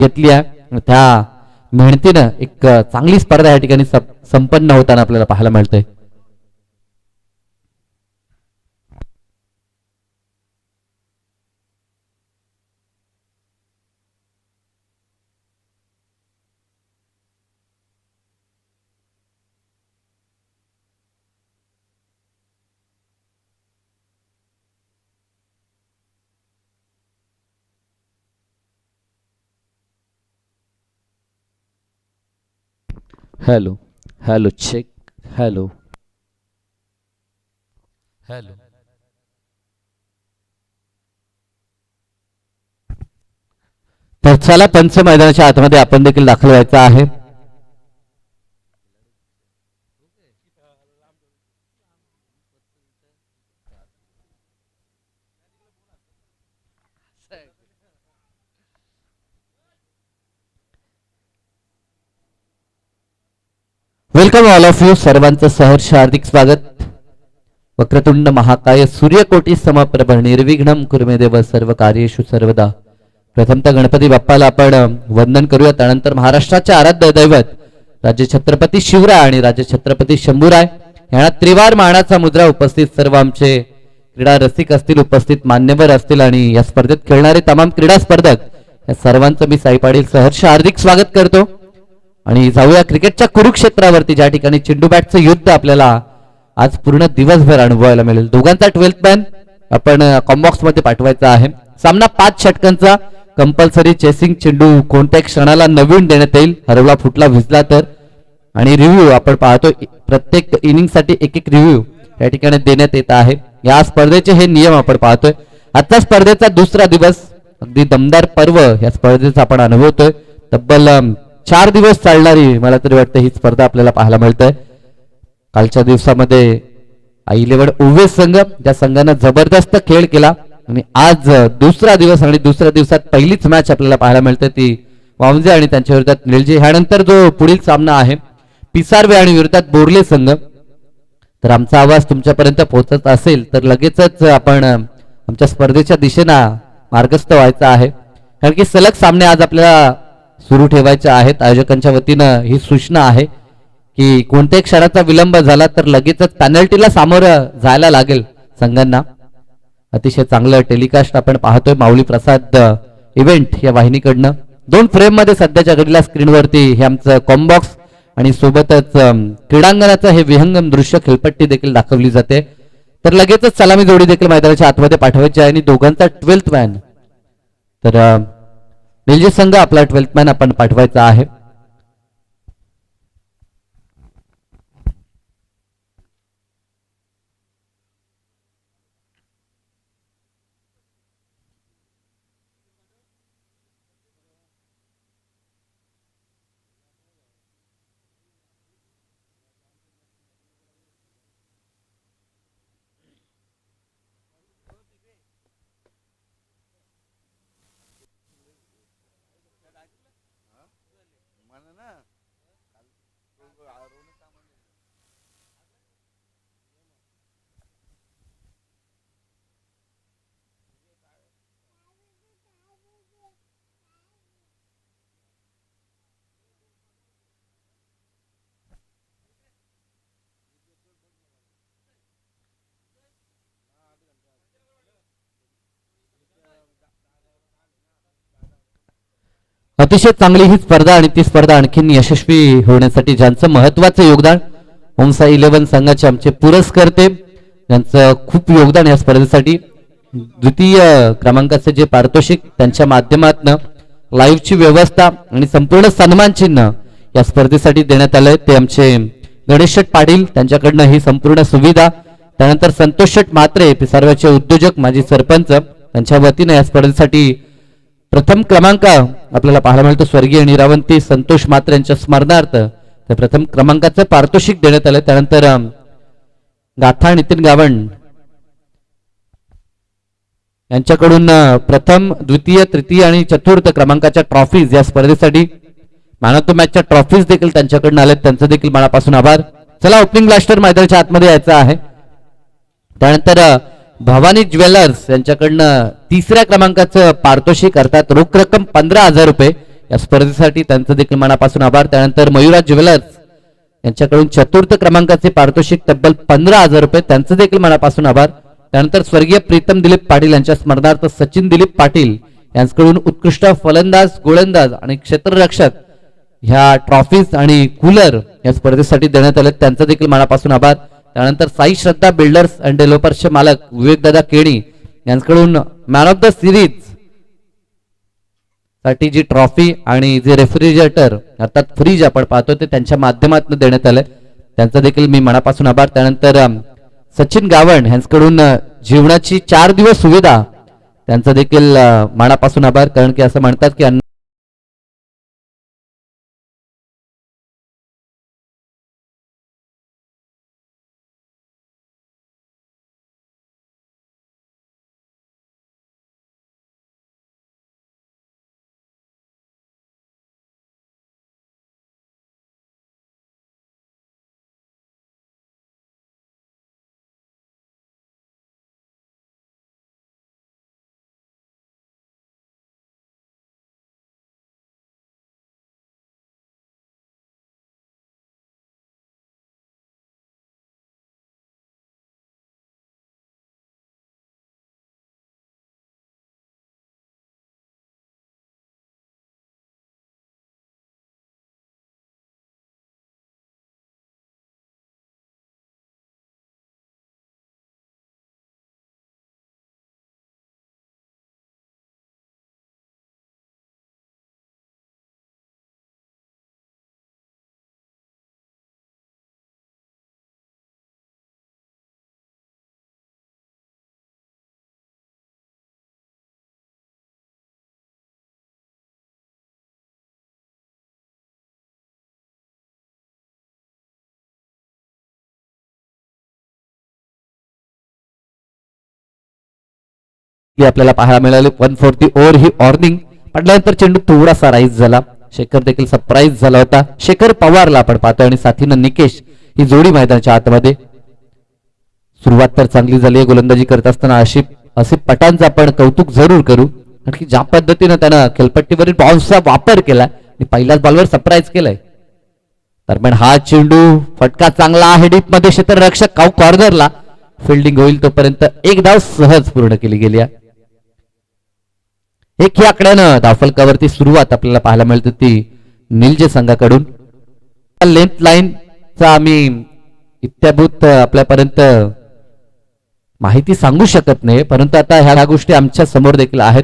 घेतली आहे. त्या मेहनतीनं एक चांगली स्पर्धा या ठिकाणी संपन्न होताना आपल्याला पाहायला मिळते. Hello hello check hello hello. तर चला पंच मैदानाच्या आतमध्ये आपण देखील दाखल व्हायचं आहे. Welcome all of you. सर्वांचं सहर्ष हार्दिक स्वागत. वक्रतुंड महाकाय सूर्यकोटी समप्रभ निर्विघ्नम कुर्मे देव सर्व कार्येषु सर्वदा. प्रथमतः गणपती बाप्पाला आपण वंदन करूया. त्यानंतर महाराष्ट्राचे आराध्य दैवत राज्य छत्रपती शिवराय आणि राज्य छत्रपती शंभूराय यांना त्रिवार मानाचा मुद्रा उपस्थित सर्व आमचे क्रीडा रसिक असतील, उपस्थित मान्यवर असतील आणि या स्पर्धेत खेळणारे तमाम क्रीडा स्पर्धक या सर्वांचं मी साई पाटील सहर्ष हार्दिक स्वागत करतो. आणि जाऊया क्रिकेटच्या कुरुक्षेत्रावरती, ज्या ठिकाणी चेंडू बॅटचं युद्ध आपल्याला आज पूर्ण दिवसभर अनुभवायला मिळेल. दोघांचा 12th मॅन आपण कॉम्बॉक्स मध्ये पाठवायचा आहे. सामना 5 षटकांचा कंपल्सरी चेसिंग चेंडू कोणत्याही क्षणाला नवीन देण्यात येईल, हरवला फुटला भिजला तर. आणि रिव्ह्यू आपण पाहतो प्रत्येक इनिंग साठी एक रिव्ह्यू या ठिकाणी देण्यात येत आहे. या स्पर्धेचे हे नियम आपण पाहतोय. आजचा स्पर्धेचा दुसरा दिवस, अगदी दमदार पर्व या स्पर्धेचा आपण अनुभवतोय. तब्बल 4 दिवस चालणारी मला तरी वाटतं ही स्पर्धा आपल्याला पाहायला मिळते. कालच्या दिवसामध्ये I11 उवे संघ, त्या संघानं जबरदस्त खेळ केला आणि आज दुसरा दिवस आणि दुसऱ्या दिवसात पहिलीच मॅच आपल्याला पाहायला मिळते ती वामजे आणि त्यांच्या विरोधात निळजे. ह्यानंतर जो पुढील सामना आहे पिसारवे आणि विरोधात बोर्ले संघ. तर आमचा आवाज तुमच्यापर्यंत पोहोचत असेल तर लगेचच आपण आमच्या स्पर्धेच्या दिशेनं मार्गस्थ व्हायचं आहे, कारण की सलग सामने आज आपल्याला सुरू ठेवायचे आहेत. आयोजकांच्या वतीनं ही सूचना आहे की कोणत्याही क्षणाचा विलंब झाला तर लगेचच पॅनल्टीला सामोरं जायला लागेल संघांना. अतिशय चांगलं टेलिकास्ट आपण पाहतोय माऊली प्रसाद इव्हेंट या वाहिनीकडनं. 2 फ्रेम मध्ये सध्याच्या घडीला स्क्रीनवरती हे आमचं कॉम्बॉक्स आणि सोबतच क्रीडांगणाचं हे विहंगम दृश्य खेळपट्टी देखील दाखवली जाते. तर लगेचच सलामी जोडी देखील मैदानाच्या आतमध्ये पाठवायची आहे आणि दोघांचा 12th मॅन, तर निळजे संघ आपला 12th मॅन आपण पाठवायचा आहे. अतिशय चांगली ही स्पर्धा आणि ती स्पर्धा आणखीन यशस्वी होण्यासाठी ज्यांचं महत्वाचं योगदान ओमसाई 11 संघाचे आमचे पुरस्कर्ते, ज्यांचं खूप योगदान या स्पर्धेसाठी. द्वितीय क्रमांकाचे जे पारितोषिक त्यांच्या माध्यमातून लाईव्हची व्यवस्था आणि संपूर्ण सन्मान चिन्ह या स्पर्धेसाठी देण्यात आलंय ते आमचे गणेश शेठ पाटील, त्यांच्याकडनं ही संपूर्ण सुविधा. त्यानंतर संतोष शेठ म्हात्रे पिसारव्याचे उद्योजक माजी सरपंच, त्यांच्या वतीने या स्पर्धेसाठी प्रथम क्रमांक आपल्याला पाहायला मिळतो स्वर्गीय निरावंती संतोष म्हात्रे यांच्या स्मरणार्थ त्या प्रथम क्रमांकाचं पारितोषिक देण्यात आलं. त्यानंतर गाथा नितीन गावण यांच्याकडून प्रथम द्वितीय तृतीय आणि चतुर्थ क्रमांकाच्या ट्रॉफीज या स्पर्धेसाठी मॅन ऑफ द मॅचच्या ट्रॉफीज देखील त्यांच्याकडून आले, त्यांचं देखील मनापासून आभार. चला ओपनिंग ब्लास्टर मैदानाच्या आतमध्ये यायचं आहे. त्यानंतर भवानी ज्वेलर्स यांच्याकडनं 3ऱ्या क्रमांकाचं पारितोषिक अर्थात रोख रक्कम 15,000 रुपये या स्पर्धेसाठी त्यांचं देखील मनापासून आभार. त्यानंतर मयुराज ज्वेलर्स यांच्याकडून चतुर्थ क्रमांकाचे पारितोषिक तब्बल 15,000 रुपये, त्यांचं देखील मनापासून आभार. त्यानंतर स्वर्गीय प्रीतम दिलीप पाटील यांच्या स्मरणार्थ सचिन दिलीप पाटील यांच्याकडून उत्कृष्ट फलंदाज, गोलंदाज आणि क्षेत्ररक्षक ह्या ट्रॉफीज आणि कूलर या स्पर्धेसाठी देण्यात आले, त्यांचा देखील मनापासून आभार. त्यानंतर साई श्रद्धा बिल्डर्स अँड डेव्हलपर्सचे मालक विवेकदादा केणी यांच्याकडून मॅन ऑफ द सिरीज साठी जी ट्रॉफी आणि जे रेफ्रिजरेटर अर्थात फ्रीज आपण पाहतो ते त्यांच्या माध्यमातून देण्यात आले, त्यांचा देखील मी मनापासून आभार. त्यानंतर सचिन गावण यांच्याकडून जीवनाची 4 दिवस सुविधा, त्यांचा देखील मनापासून आभार. कारण की असं म्हणतात की आपल्याला पाहायला मिळाले 140 ओव्हर ही ऑर्निंग पडल्यानंतर चेंडू थोडासा राईज झाला. शेखर देखील सरप्राईज झाला होता. शेखर पवारला आपण पाहतोय आणि साथीनं निकेश ही जोडी मैदानाच्या आतमध्ये. सुरुवात तर चांगली झाली आहे गोलंदाजी करत असताना. असे पटांचं आपण कौतुक जरूर करू, कारण ज्या पद्धतीनं त्यानं खेळपट्टीवरील बॉल्सचा वापर केला आणि पहिल्याच बॉलवर सरप्राईज केलाय. दरम्यान हा चेंडू फटका चांगला आहे डीप मध्ये, क्षेत्ररक्षक काऊ कॉर्नरला फिल्डिंग होईल तोपर्यंत एक धाव सहज पूर्ण केली गेली आहे. एक ही आकड्यानं धावफलकावरती सुरुवात आपल्याला पाहायला मिळते ती निलजे संघाकडून. लेंथ लाईनचा आम्ही इत्याभूत आपल्यापर्यंत माहिती सांगू शकत नाही, परंतु आता ह्या गोष्टी आमच्या समोर देखील आहेत.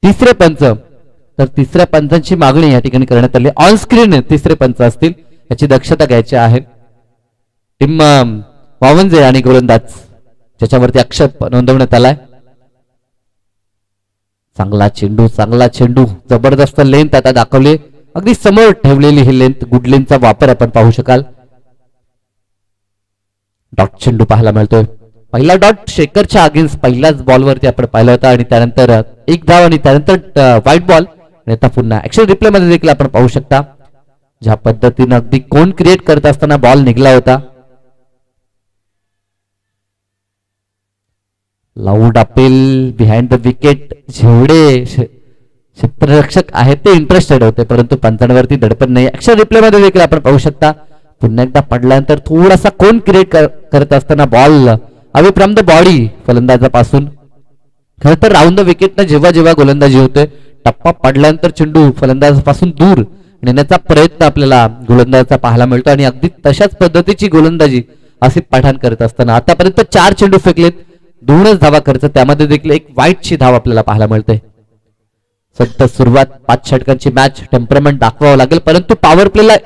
तिसरे पंच, तर तिसऱ्या पंचांची मागणी या ठिकाणी करण्यात आली. ऑन स्क्रीन तिसरे पंच असतील याची दक्षता घ्यायची आहे. टीम वावंजे आणि गोलंदाज ज्याच्यावरती आक्षेप नोंदवण्यात आलाय. चांगला चेंडू जबरदस्त लेंथ आता दाखवली, अगदी समोर ठेवलेली ही लेंथ, गुड लेंथचा वापर आपण पाहू शकाल. डॉट चेंडू पाहायला मिळतोय. पहिला डॉट शेखरच्या अगेन्स्ट पहिल्याच बॉलवरती आपण पाहिला होता आणि त्यानंतर एक धाव आणि त्यानंतर व्हाईट बॉल. आणि आता पुन्हा ऍक्शन रिप्ले मध्ये देखील आपण पाहू शकता ज्या पद्धतीने अगदी कोण क्रिएट करत असताना बॉल निघला होता. Loud appeal behind the wicket. जेवढे क्षेत्ररक्षक आहेत ते इंटरेस्टेड होते, परंतु पंचांवरती दडपण नाही. ऍक्शन रिप्ले मध्ये देखील आपण पाहू शकता पुन्हा एकदा पडल्यानंतर थोडासा कोण क्रिएट करत असताना ball away from the body फलंदाजापासून. खर तर राऊंड द विकेटनं जेव्हा जेव्हा गोलंदाजी होते टप्पा पडल्यानंतर चेंडू फलंदाजापासून दूर नेण्याचा प्रयत्न आपल्याला गोलंदाजाचा पाहायला मिळतो आणि अगदी तशाच पद्धतीची गोलंदाजी असे पठाण करत असताना आतापर्यंत 4 चेंडू फेकलेत, 2च धावा खर्च, त्यामध्ये देखील एक वाईटची धाव आपल्याला पाहायला मिळते. सतत सुरुवात 5 षटकांची मॅच, टेम्परमेंट दाखवावं लागेल, परंतु पॉवर प्लेला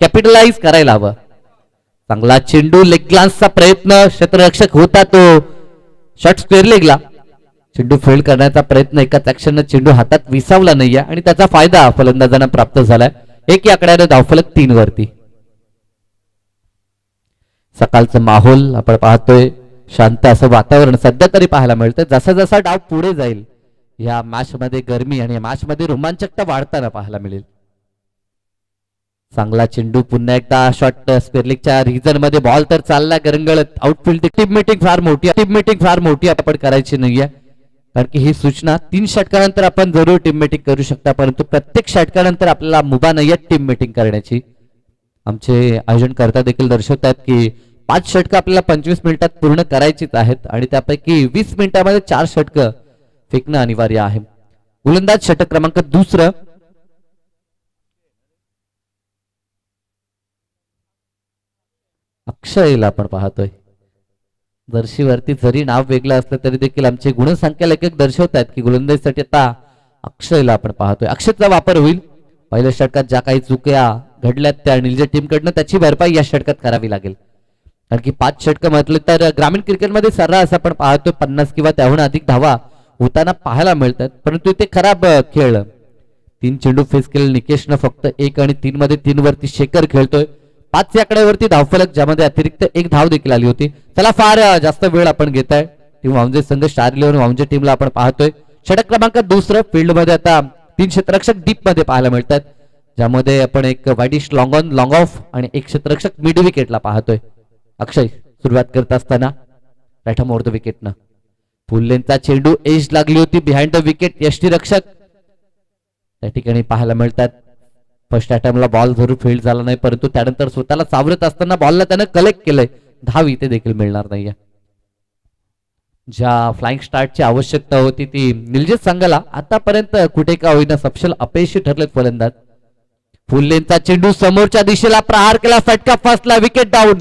कॅपिटलाइज करायला हवं. चांगला चेंडू, लेग ग्लान्सचा प्रयत्न, क्षेत्ररक्षक होता तो शॉट स्क्वेअर लेगला. चेंडू फील्ड करण्याचा प्रयत्न एकाच ऍक्शननं चेंडू हातात विसावला नाहीये आणि त्याचा फायदा फलंदाजांना प्राप्त झालाय. एक आकड्याने धावफलक 3 वरती. सकाळचं माहोल आपण पाहतोय, शांत असं वातावरण सध्या तरी पाहायला मिळतं. जसा जसा डाव पुढे जाईल या मॅच मध्ये गरमी आणि या मॅच मध्ये रोमांचकता वाढताना पाहायला मिळेल. चांगला चेंडू, पुन्हा एकदा शॉट स्पेअरलिगच्या रिजन मध्ये बॉल तर चालला गरंगळत. आउटफील्ड टीम मीटिंग फार मोठी आपण करायची नाहीये, कारण की ही सूचना 3 षटकानंतर आपण जरूर टीम मीटिंग करू शकता, परंतु प्रत्येक षटकानंतर आपल्याला मुभा नाही आहे टीम मीटिंग करण्याची. आमचे आयोजनकर्ता देखील दर्शवतात की 5 षटकं आपल्याला 25 मिनिटात पूर्ण करायचीच आहेत आणि त्यापैकी 20 मिनिटांमध्ये 4 षटकं फेकणं अनिवार्य आहे. गोलंदाज षटक क्रमांक 2 अक्षयला आपण पाहतोय. जर्सीवरती जरी नाव वेगळं असलं तरी देखील आमचे गुणसंख्या लेखक दर्शवतात की गोलंदाजीसाठी आता अक्षयला आपण पाहतोय. अक्षयचा वापर होईल. पहिल्या षटकात ज्या काही चुक्या घडल्यात त्या निलजे टीमकडनं त्याची भरपाई या षटकात करावी लागेल. कारण की 5 षटकं म्हटलं तर ग्रामीण क्रिकेटमध्ये सर्रास आपण पाहतोय 50 किंवा त्याहून अधिक धावा होताना पाहायला मिळतात, परंतु इथे खराब खेळ. 3 चेंडू फेस केलेले निकेशनं फक्त 1 आणि 3 मध्ये 3 वरती शेखर खेळतोय. 5 या आकड्यावरती धावफलक ज्यामध्ये अतिरिक्त 1 धाव देखील आली होती. चला फार जास्त वेळ आपण घेताय. टीम वांजे संघ स्टार 11 वांजे टीमला आपण पाहतोय. षटक क्रमांक 2 फील्ड मध्ये आता 3 क्षेत्ररक्षक डीप मध्ये पाहायला मिळतात, ज्यामध्ये आपण एक widish long on long of आणि एक क्षेत्ररक्षक मिड विकेटला पाहतोय. अक्षय सुरुवात करत असताना राईट ओव्हर द विकेटनं फुल्लेंचा चेंडू एज लागली होती बिहाइंड द विकेट. यष्टीरक्षक त्या ठिकाणी पाहायला मिळतात. फर्स्ट अटेम्प्टला बॉल जरूर फील्ड झाला नाही, परंतु त्यानंतर स्वतःला सावरत असताना बॉलला त्यानं कलेक्ट केलंय. धाव इथे देखील मिळणार नाहीये. ज्या फ्लाइंग स्टार्टची आवश्यकता होती ती निलजित संघाला आतापर्यंत कुठे का होईना सपशेल अपयशी ठरलेत फलंदाज. फुल्लेंचा चेंडू समोरच्या दिशेला प्रहार केला. फटका फसला. Wicket down.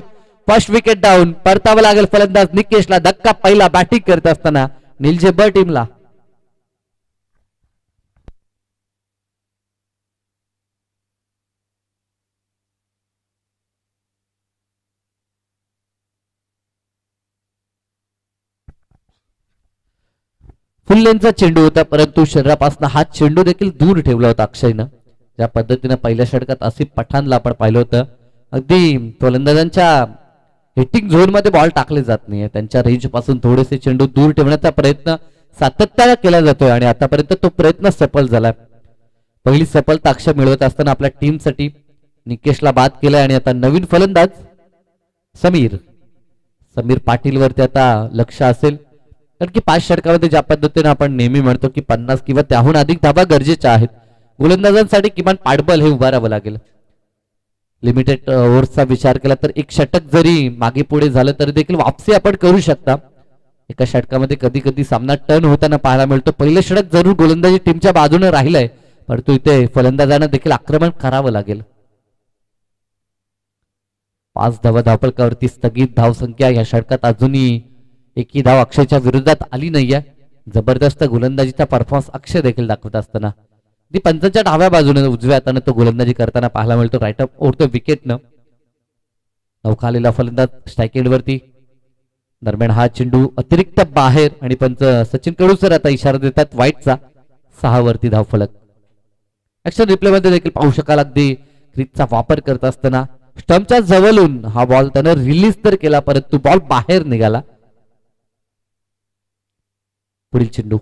First wicket down. परतावं लागेल फलंदाज निकेशला. धक्का पहिला बॅटिंग करत असताना निलजे ब टीमला. फुल्लेंचा चेंडू होता, परंतु शरीरापासून हा चेंडू देखील दूर ठेवला होता अक्षयनं. ज्या पद्धतीनं पहिल्या षटकात आसिफ पठाणला आपण पाहिलं होतं, अगदी फलंदाजांच्या हिटिंग झोन मध्ये बॉल टाकले जात नाहीये. त्यांच्या रेंज पासून थोडेसे चेंडू दूर ठेवण्याचा प्रयत्न सातत्याने केला जातोय आणि आतापर्यंत तो प्रयत्न सफल झालाय. पहिली सफलता अक्षय मिळवत असताना आपल्या टीमसाठी निकेशला बाद केलाय आणि आता नवीन फलंदाज समीर पाटील वरती आता लक्ष असेल. कारण की 5 षटकामध्ये ज्या पद्धतीने आपण नेहमी म्हणतो की 50 किंवा त्याहून अधिक धावा गरजेच्या आहेत. गोलंदाजांसाठी किमान पाठबळ हे उभारावं लागेल. लिमिटेड ओव्हर्सचा विचार केला तर 1 षटक जरी मागे पुढे झालं तरी देखील वापसी आपण करू शकता. एका षटकामध्ये कधी कधी सामना टर्न होताना पाहायला मिळतो. पहिलं षटक जरूर गोलंदाजी टीमच्या बाजूने राहिलंय, परंतु इथे फलंदाजांना देखील आक्रमण करावं लागेल. 5 धावा धावफलकावरती स्थगित धावसंख्या. या षटकात अजूनही एकही धाव अक्षयच्या विरोधात आली नाहीये. जबरदस्त गोलंदाजीचा परफॉर्मन्स अक्षय देखील दाखवत असताना ती पंचांच्या डाव्या बाजूने उजव्या हाताने तो गोलंदाजी करताना पाहायला मिळतो. राईट अप ओव्हर द विकेटनं नौका आलेला फलंदाज स्ट्राईक एंड वरती. दरम्यान हा चेंडू अतिरिक्त बाहेर आणि पंच सचिन कडूसर आता इशारा देतात वाईटचा. 6 वरती धावफलक. ऍक्शन रिप्ले मध्ये देखील पाहू शकाल अगदी क्रीजचा वापर करत असताना स्टंपच्या जवळून हा बॉल त्यानं रिलीज तर केला, परंतु बॉल बाहेर निघाला. पुढील चेंडू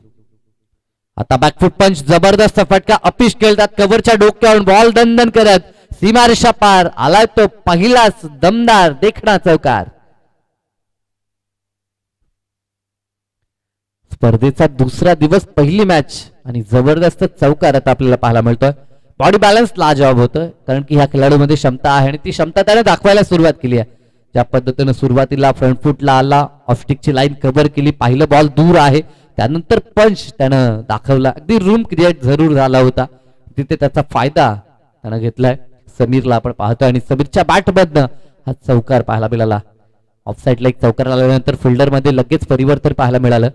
आता बॅकफुट पंच. जबरदस्त फटका. अपिश खेळतात कव्हरच्या डोक्यावरून बॉल दणदण करत सीमारेषा पार आलाय तो पहिलाच दमदार देखणा चौकार. स्पर्धेचा दुसरा दिवस, पहिली मॅच आणि जबरदस्त चौकार आता आपल्याला पाहायला मिळतोय. बॉडी बॅलन्स लाजवाब होतं, कारण की ह्या खेळाडूमध्ये क्षमता आहे आणि ती क्षमता त्याने दाखवायला सुरुवात केली आहे. ज्या पद्धतीने सुरुवातीला फ्रंट फुटला आला, ऑफस्टिकची लाईन कव्हर केली, पाहिलं बॉल दूर आहे, त्यानंतर पंच त्यानं दाखवला. अगदी रूम क्रिएट जरूर झाला होता, तिथे त्याचा फायदा त्यानं घेतलाय. समीरला आपण पाहतोय आणि समीरच्या बॅटमधनं हा चौकार पाहायला मिळाला. ऑफसाईडला एक चौकार आल्यानंतर फिल्डर मध्ये लगेच परिवर्तन पाहायला मिळालं.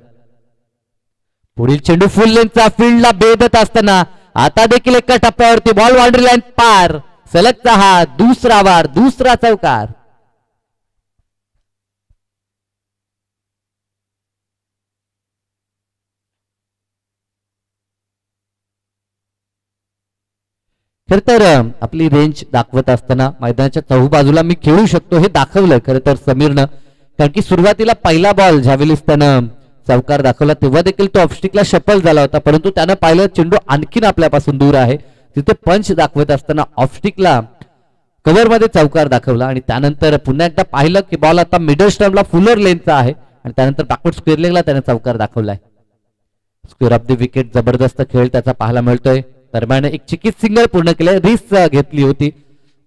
पुढील चेंडू फुल लेनचा फील्डला भेदत असताना आता देखील एका टप्प्यावरती बॉल बाउंड्री लाईन पार. सलगचा हा दुसरा वार, दुसरा चौकार. खर तर आपली रेंज दाखवत असताना मैदानाच्या चहूबाजूला मी खेळू शकतो हे दाखवलं खरं तर समीरनं. कारण की सुरुवातीला पहिला बॉल ज्यावेळेस त्यानं चौकार दाखवला तेव्हा देखील तो ऑफस्टिकला शफल झाला होता, परंतु त्यानं पाहिलं चेंडू आणखीन आपल्यापासून दूर आहे. तिथे पंच दाखवत असताना ऑफस्टिकला कव्हर मध्ये चौकार दाखवला आणि त्यानंतर पुन्हा एकदा पाहिलं की बॉल आता मिडल स्टंपला फुलर लेनचा आहे आणि त्यानंतर बॅकवर्ड स्क्वेअर लेगला त्याने चौकार दाखवलाय. स्क्वेअर ऑफ द विकेट जबरदस्त खेळ त्याचा पाहायला मिळतोय. दरम्यान एक चिकीत सिंगल पूर्ण केले, रिस्क घेतली होती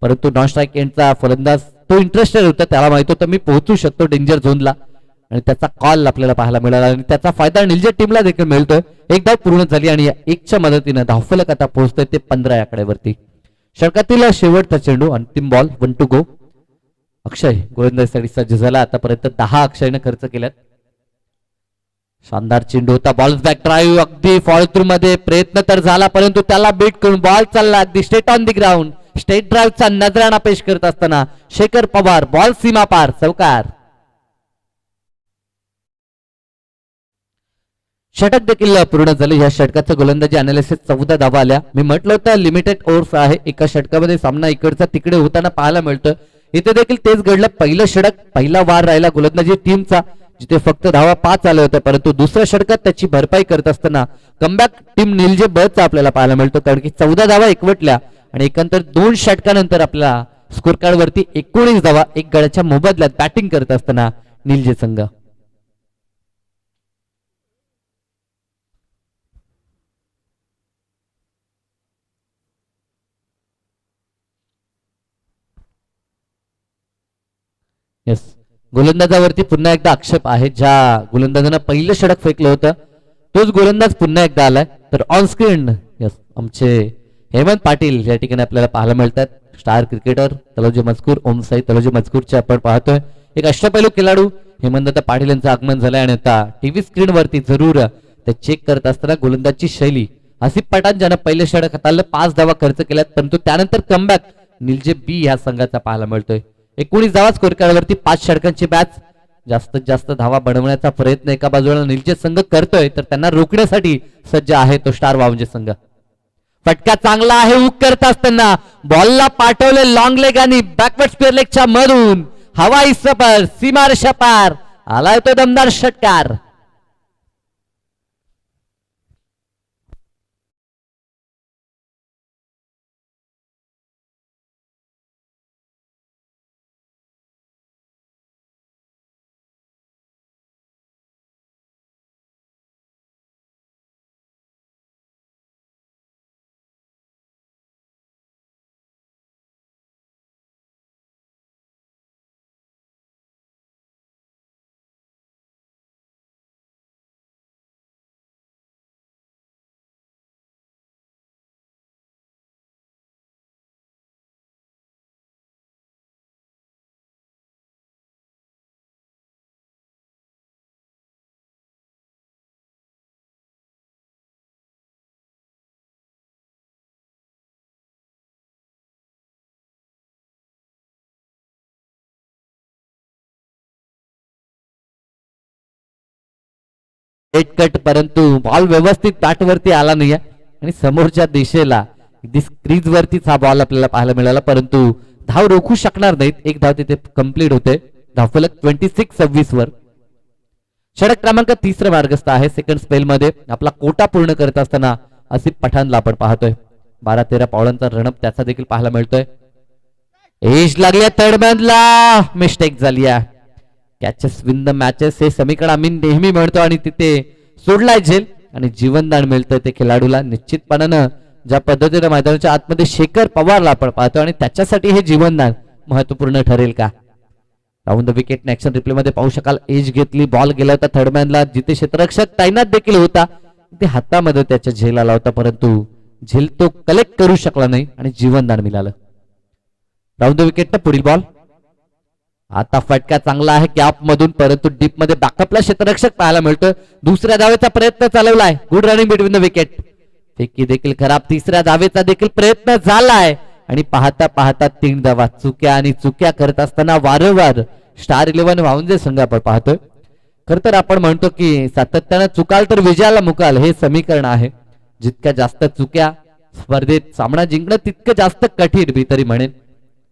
परंतु नॉन स्ट्राईक एंडचा फलंदाज तो इंटरेस्टेड होता, त्याला माहित होतं मी पोहोचू शकतो डेंजर झोनला आणि त्याचा कॉल आपल्याला पाहायला मिळाला आणि त्याचा फायदा निलजे टीमला देखील मिळतोय. एक धाव पूर्ण झाली आणि एकच्या मदतीने धावफलक आता पोहोचतोय ते 15 आकड्यावरती. षटकातील शेवटचा चेंडू, अंतिम बॉल, 1 to go. अक्षय गोलंदाजीसाठी सज्ज झाला. आतापर्यंत 10 अक्षयने खर्च केल्यात. शानदार चेंडू होता, बॉल बॅक ड्राईव्ह अगदी फॉलो थ्रू मध्ये प्रयत्न तर झाला परंतु त्याला बीट करून बॉल चालला अगदी straight on the ground. Straight ड्राईव्हचा नजराणा पेश करत असताना शेखर पवार बॉल सीमा पार, चौकार. षटक देखील पूर्ण झाले. या षटकाचं गोलंदाजी अनालिसिस 14 धावा आल्या. मी म्हटलं होतं लिमिटेड ओव्हर्स आहे, एका षटकामध्ये सामना इकडचा तिकडे होताना पाहायला मिळतं. इथे देखील तेच घडलं. पहिलं षटक पहिला वार राहिला गोलंदाजी टीमचा, जिथे फक्त धावा 5 आल्या होत्या परंतु दुसऱ्या षटकात त्याची भरपाई करत असताना कमबॅक टीम निलजे बळचा आपल्याला पाहायला मिळतो, कारण की 14 धावा एकवटल्या आणि एकंदर 2 षटकानंतर आपल्या स्कोर कार्ड वरती 19 धावा एक गड्याच्या मोबदल्यात बॅटिंग करत असताना निलजे संघ. यस, गोलंदाजावरती पुन्हा एकदा आक्षेप आहे. ज्या गोलंदाजानं पहिलं षटक फेकलं होतं तोच गोलंदाज पुन्हा एकदा आलाय. तर ऑन स्क्रीन यस आमचे हेमंत पाटील या ठिकाणी आपल्याला पाहायला मिळतात. स्टार क्रिकेटर तलोजी मजकूर, ओमसाई तलोजी मजकूरचे आपण पाहतोय. एक अष्टपैलू खेळाडू हेमंत पाटील यांचं आगमन झालंय आणि आता टीव्ही स्क्रीन वरती जरूर ते चेक करत असताना गोलंदाजची शैली. आसिफ पठाण ज्यानं पहिले षटक हाताळलं, 5 धावा खर्च केल्यात परंतु त्यानंतर कमबॅक निलजे बी ह्या संघाचा पाहायला मिळतोय. 19 धावा स्कोर कार्डवरती 5 षटकांची बॅच. जास्तीत जास्त धावा बनवण्याचा प्रयत्न एका बाजूला निलजे संघ करतोय तर त्यांना रोखण्यासाठी सज्ज आहे तो स्टार वावंजे संघ. फटका चांगला आहे, हुक करत असताना बॉलला पाठवले लॉंग लेग आणि बॅकवर्ड स्क्वेअर लेगच्या मधून हवाई सफर सीमारेषा पार आलाय तो दमदार षटकार. कट परंतु बॉल व्यवस्थित बॅटवरती आला नाही आणि समोरच्या दिशेला क्रीज वरतीच हा बॉल आपल्याला पाहायला मिळाला परंतु धाव रोखू शकणार नाहीत. एक धाव तिथे कंप्लीट होते. धावफलक 26-26 वर. षटक क्रमांक 3 मार्गस्थ आहे. सेकंड स्पेल मध्ये आपला कोटा पूर्ण करत असताना आसिफ पठाणला आपण पाहतोय. 12-13 पावलांचा रणप त्याचा देखील पाहायला मिळतोय. एज लागल्या थर्डमॅनला, मिस्टेक झाली आहे. कॅचेस विन द मॅचेस हे समीकरण आम्ही नेहमी म्हणतो आणि तिथे सोडलाय झेल आणि जीवनदान मिळतंय ते खेळाडूला. निश्चितपणानं ज्या पद्धतीने मैदानाच्या आतमध्ये शेखर पवारला आपण पाहतो आणि त्याच्यासाठी हे जीवनदान महत्वपूर्ण ठरेल का. Round the wicket action replay मध्ये पाहू शकाल. एज घेतली, बॉल गेला होता थर्डमॅनला, जिथे क्षेत्ररक्षक तैनात देखील होता ते हातामध्ये त्याच्या झेल आला होता परंतु झेल तो कलेक्ट करू शकला नाही आणि जीवनदान मिळालं. राऊंड द विकेट पुढील बॉल. आता फटका चांगला आहे कॅप मधून परंतु डीप मध्ये बॅकअपला क्षेत्ररक्षक पाहायला मिळतोय. दुसऱ्या धावेचा प्रयत्न चालवलाय. Good running between the wicket. फेकी देखील खराब. तिसऱ्या धावेचा देखील प्रयत्न झालाय आणि पाहता पाहता 3 धावा. चुक्या आणि चुक्या करत असताना वारंवार स्टार 11 वावंजे संघ आपण पाहतोय. खर तर आपण म्हणतो की सातत्यानं चुकाल तर विजयाला मुकाल हे समीकरण आहे. जितक्या जास्त चुक्या स्पर्धेत सामना जिंकणं तितकं जास्त कठीण मी तरी म्हणेन